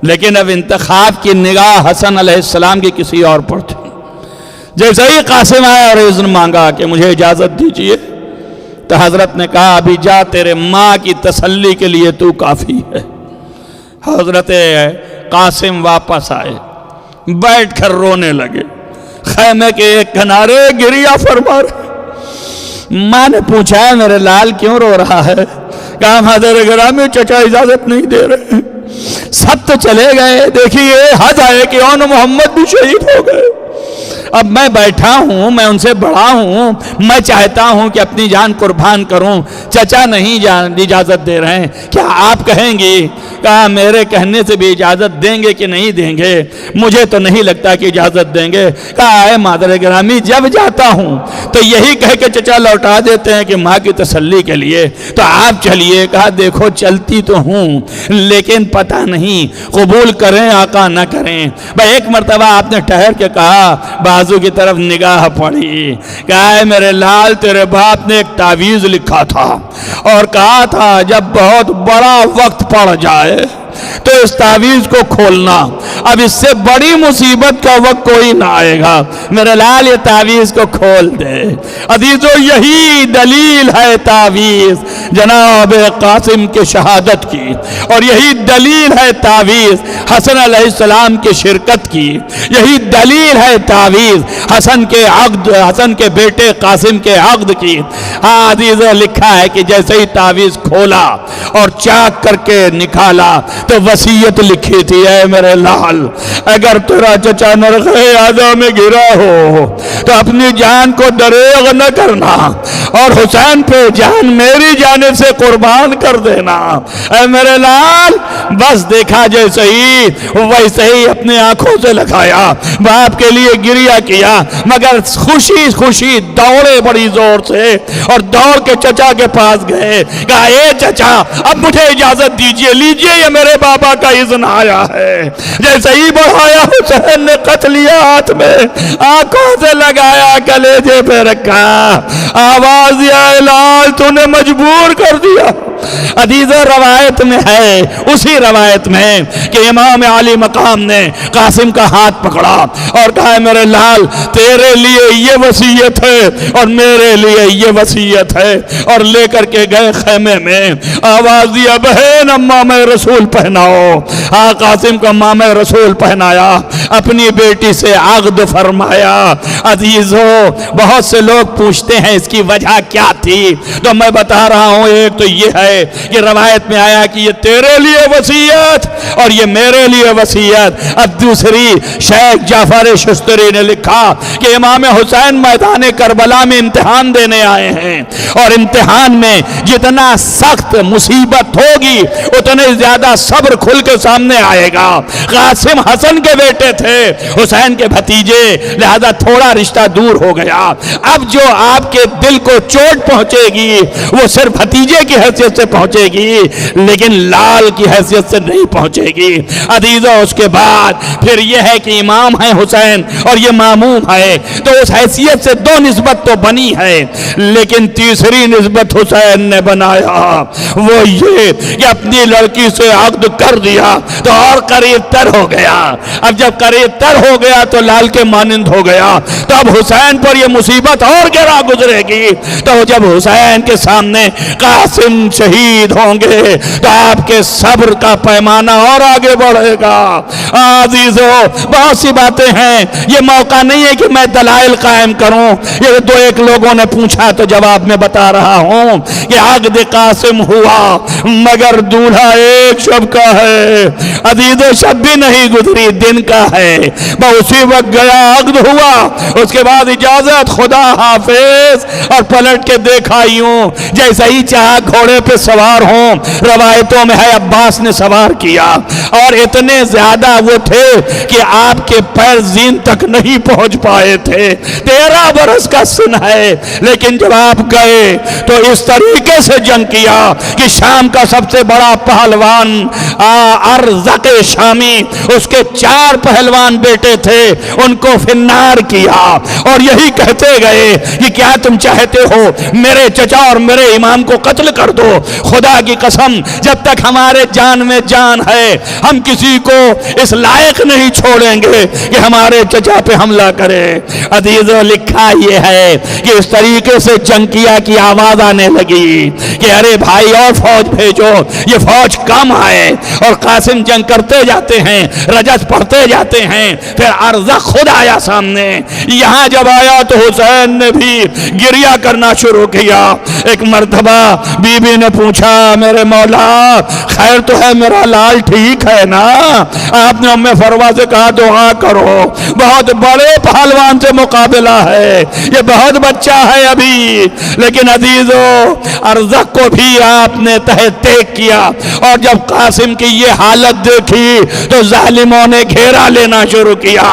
لیکن اب انتخاب کی نگاہ حسن علیہ السلام کی کسی اور پر تھی۔ جیسے ہی قاسم آیا اور اذن مانگا کہ مجھے اجازت دیجئے، تو حضرت نے کہا ابھی جا، تیرے ماں کی تسلی کے لیے تو کافی ہے۔ حضرت قاسم واپس آئے، بیٹھ کر رونے لگے، خیمے کے ایک کنارے گریہ فرما رہے۔ ماں نے پوچھا ہے میرے لال کیوں رو رہا ہے؟ کہا حضرت گرامی چچا اجازت نہیں دے رہے، سب تو چلے گئے، دیکھیے حد ہے کہ اون محمد بھی شہید ہو گئے، اب میں بیٹھا ہوں، میں ان سے بڑا ہوں، میں چاہتا ہوں کہ اپنی جان قربان کروں، چچا نہیں اجازت دے رہے ہیں، کیا آپ کہیں گی؟ کہا میرے کہنے سے بھی اجازت دیں گے کہ نہیں دیں گے؟ مجھے تو نہیں لگتا کہ اجازت دیں گے۔ کہا اے مادر گرامی جب جاتا ہوں تو یہی کہہ کے چچا لوٹا دیتے ہیں کہ ماں کی تسلی کے لیے، تو آپ چلیے۔ کہا دیکھو چلتی تو ہوں، لیکن پتہ نہیں قبول کریں آقا نہ کریں۔ بھائی ایک مرتبہ آپ نے ٹھہر کے کہا، بازو کی طرف نگاہ پڑی، کہا اے میرے لال تیرے باپ نے ایک تعویذ لکھا تھا اور کہا تھا جب بہت بڑا وقت پڑ جائے تو اس تعویذ کو کھولنا، اب اس سے بڑی مصیبت کا وقت کوئی نہ آئے گا، میرے لال یہ تعویذ کو کھول دے۔ عزیزو یہی دلیل ہے تعویذ جناب قاسم کی شہادت کی، اور یہی دلیل ہے تعویذ حسن علیہ السلام کی شرکت کی، یہی دلیل ہے تعویذ حسن کے عقد، حسن کے بیٹے قاسم کے عقد کی۔ عزیزو لکھا ہے کہ جیسے ہی تعویذ کھولا اور چاک کر کے نکالا تو وصیت لکھی تھی، اے میرے لال اگر تیرا چچا نرخ اعظم میں گرا ہو تو اپنی جان کو دریغ نہ کرنا اور حسین پہ جان میری جانب سے قربان کر دینا۔ اے میرے لال بس دیکھا جیسے ہی ویسے ہی اپنے آنکھوں سے لگایا، باپ کے لیے گریہ کیا، مگر خوشی خوشی دوڑے بڑی زور سے اور دوڑ کے چچا کے پاس گئے، کہا اے چچا اب مجھے اجازت دیجئے، لیجئے یہ میرے بابا کا اذن آیا ہے۔ جیسے ہی بڑھایا حسین نے قتل لیا ہاتھ میں، آنکھوں سے لگایا، کلیجے پہ رکھا، آواز یا لال تو نے مجبور کر دیا۔ عزیز روایت میں ہے، اسی روایت میں کہ امام علی مقام نے قاسم کا ہاتھ پکڑا اور کہا میرے لال تیرے لیے یہ وصیت ہے اور میرے لیے یہ وصیت ہے، اور لے کر کے گئے خیمے میں، آواز دیا بہن امام رسول پہناؤ۔ قاسم کو امام رسول پہنایا، اپنی بیٹی سے عقد فرمایا۔ عزیزو بہت سے لوگ پوچھتے ہیں اس کی وجہ کیا تھی، تو میں بتا رہا ہوں، ایک تو یہ ہے کہ روایت میں آیا کہ یہ تیرے لیے وصیت اور یہ میرے لیے وصیت۔ اب دوسری شیخ جعفر شستری نے لکھا کہ امام حسین میدان کربلا میں امتحان دینے آئے ہیں، اور امتحان میں جتنا سخت مصیبت ہوگی اتنے زیادہ صبر کھل کے سامنے آئے گا۔ قاسم حسن کے بیٹے تھے، حسین کے بھتیجے، لہذا تھوڑا رشتہ دور ہو گیا۔ اب جو آپ کے دل کو چوٹ پہنچے گی وہ صرف بھتیجے کی حیثیت سے پہنچے گی لیکن لال کی حیثیت سے نہیں پہنچے گی۔ عزیزو اس کے بعد پھر یہ ہے کہ امام ہے حسین اور یہ ماموم ہے، تو اس حیثیت سے دو نسبت تو بنی ہے، لیکن تیسری نسبت حسین نے بنایا، وہ یہ کہ اپنی لڑکی سے عقد کر دیا تو اور قریب تر ہو گیا۔ اب جب قریب تر ہو گیا تو لال کے مانند ہو گیا، تو اب حسین پر یہ مصیبت اور گرا گزرے گی۔ تو جب حسین کے سامنے قاسم شہید ہوں گے تو آپ کے صبر کا پیمانہ اور آگے بڑھے گا۔ عزیزو بہت سی باتیں ہیں، یہ موقع نہیں ہے کہ میں دلائل قائم کروں، یہ دو ایک لوگوں نے پوچھا تو جواب میں بتا رہا ہوں کہ عقد قاسم ہوا مگر دولہا ایک شب کا ہے۔ عزیزو شب بھی نہیں گزری، دن کا ہے، وہ اسی وقت گیا، عقد ہوا، اس کے بعد اجازت، خدا حافظ، اور پلٹ کے دیکھا یوں جیسے ہی چاہا گھوڑے پہ سوار ہوں۔ روایتوں میں ہے عباس نے سوار کیا اور اتنے زیادہ وہ تھے کہ آپ کے پیر زین تک نہیں پہنچ پائے تھے۔ 13 برس کا سن ہے، لیکن جب آپ گئے تو اس طریقے سے جنگ کیا کہ شام کا سب سے بڑا پہلوان ارزق شامی، اس کے 4 پہلوان بیٹے تھے، ان کو فنار کیا اور یہی کہتے گئے کہ کیا تم چاہتے ہو میرے چچا اور میرے امام کو قتل کر دو؟ خدا کی قسم جب تک ہمارے جان میں جان ہے ہم کسی کو اس لائق نہیں چھوڑیں گے کہ ہمارے چچا پہ حملہ کرے۔ عزیزو لکھا یہ ہے کہ اس طریقے سے جنگ کیا کہ آواز آنے لگی کہ ارے بھائی اور فوج بھیجو، یہ فوج کم آئے، اور قاسم جنگ کرتے جاتے ہیں، رجس پڑھتے جاتے ہیں، پھر ارزق خود آیا سامنے۔ یہاں جب آیا تو حسین نے بھی گریہ کرنا شروع کیا۔ ایک مرتبہ بی بی نے پوچھا میرے مولا خیر تو ہے، میرا لال ٹھیک ہے نا؟ آپ نے ام فروا سے کہا دعا کرو، بہت بڑے پہلوان سے مقابلہ ہے، یہ بہت بچہ ہے ابھی۔ لیکن عزیزو ارزق کو بھی آپ نے تحت ٹیک کیا، اور جب قاسم کی یہ حالت دیکھی تو ظالموں نے گھیرا لینا شروع کیا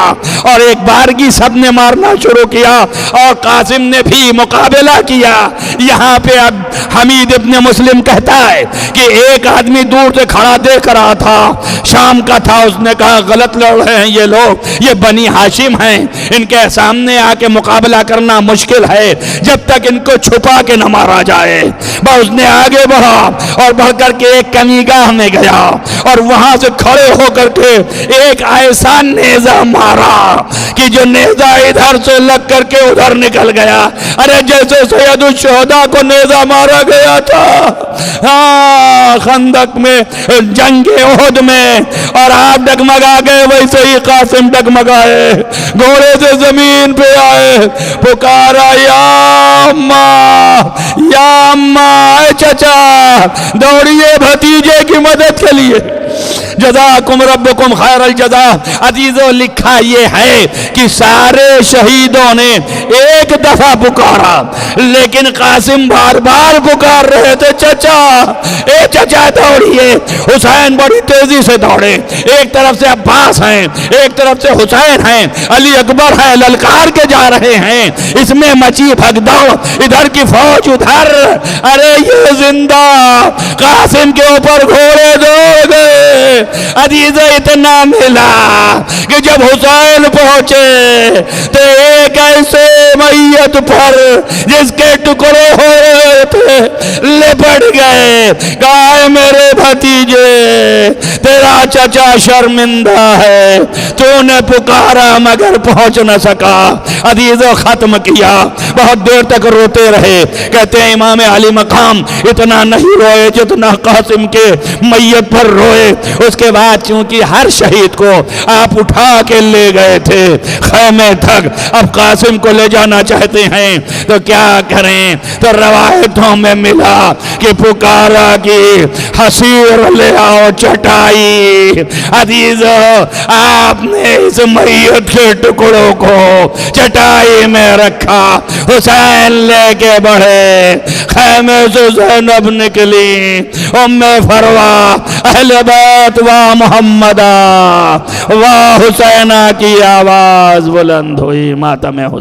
اور ایک بارگی سب نے مارنا شروع کیا اور قاسم نے بھی مقابلہ کیا۔ یہاں پہ اب حمید ابن مسلم کہتا ہے کہ ایک آدمی دور سے کھڑا دیکھ رہا تھا، شام کا تھا، اس نے کہا غلط لڑ رہے ہیں یہ لوگ، یہ بنی ہاشم ہیں، ان کے سامنے آ کے مقابلہ کرنا مشکل ہے جب تک ان کو چھپا کے نہ مارا جائے۔ اس نے آگے بڑھا اور بڑھ کر کے ایک کمیگاہ میں گیا اور وہاں سے کھڑے ہو کر کے ایک ایسا نیزہ مارا کہ جو نیزہ ادھر سے لگ کر کے ادھر نکل گیا، ارے جیسے سید الشہداء کو نیزہ مارا گیا تھا خندق میں، جنگ احد میں، اور آپ ڈگمگا گئے ویسے ہی قاسم ڈگمگائے، گھوڑے سے زمین پہ آئے، پکارا یا اماں یا اماں، اے چچا دوڑیے بھتیجے کی مدد کے لیے۔ جزاکم ربکم خیر الجزا۔ عزیزو لکھا یہ ہے کہ سارے شہیدوں نے ایک دفعہ پکارا، لیکن قاسم بار بار پکار رہے تھے چچا، اے چچا دوڑیے۔ حسین بڑی تیزی سے دوڑے، ایک طرف سے عباس ہیں، ایک طرف سے حسین ہیں، علی اکبر ہے، للکار کے جا رہے ہیں، اس میں مچی بھگدڑ، ادھر کی فوج ادھر، ارے یہ زندہ قاسم کے اوپر گھوڑے دوڑ گئے۔ عزیز اتنا ملا کہ جب حسین پہنچے تو ایک ایسے میت پر جس کے ٹکڑے ہو رہے تھے لپٹ گئے، کہا میرے بھتیجے تیرا چچا شرمندہ ہے، تو نے پکارا مگر پہنچ نہ سکا۔ عزیزو ختم کیا، بہت دیر تک روتے رہے۔ کہتے ہیں امام علی مقام اتنا نہیں روئے جتنا قاسم کے میت پر روئے۔ اس کے بعد چونکہ ہر شہید کو آپ اٹھا کے لے گئے تھے خیمے تک، اب قاسم کو لے جانا چاہتے ہیں تو کیا کریں؟ تو روایتوں میں ملا کہ پکارا کہ حسیر لے آؤ چٹائی۔ عزیزو آپ نے اس میت کے ٹکڑوں کو چٹائی میں رکھا، حسین لے کے بڑھے، خیمے سے زینب نکلی، ام فروا، اہل بیت و محمدہ و حسینہ کی آواز بلند ہوئی، ماتم حسین۔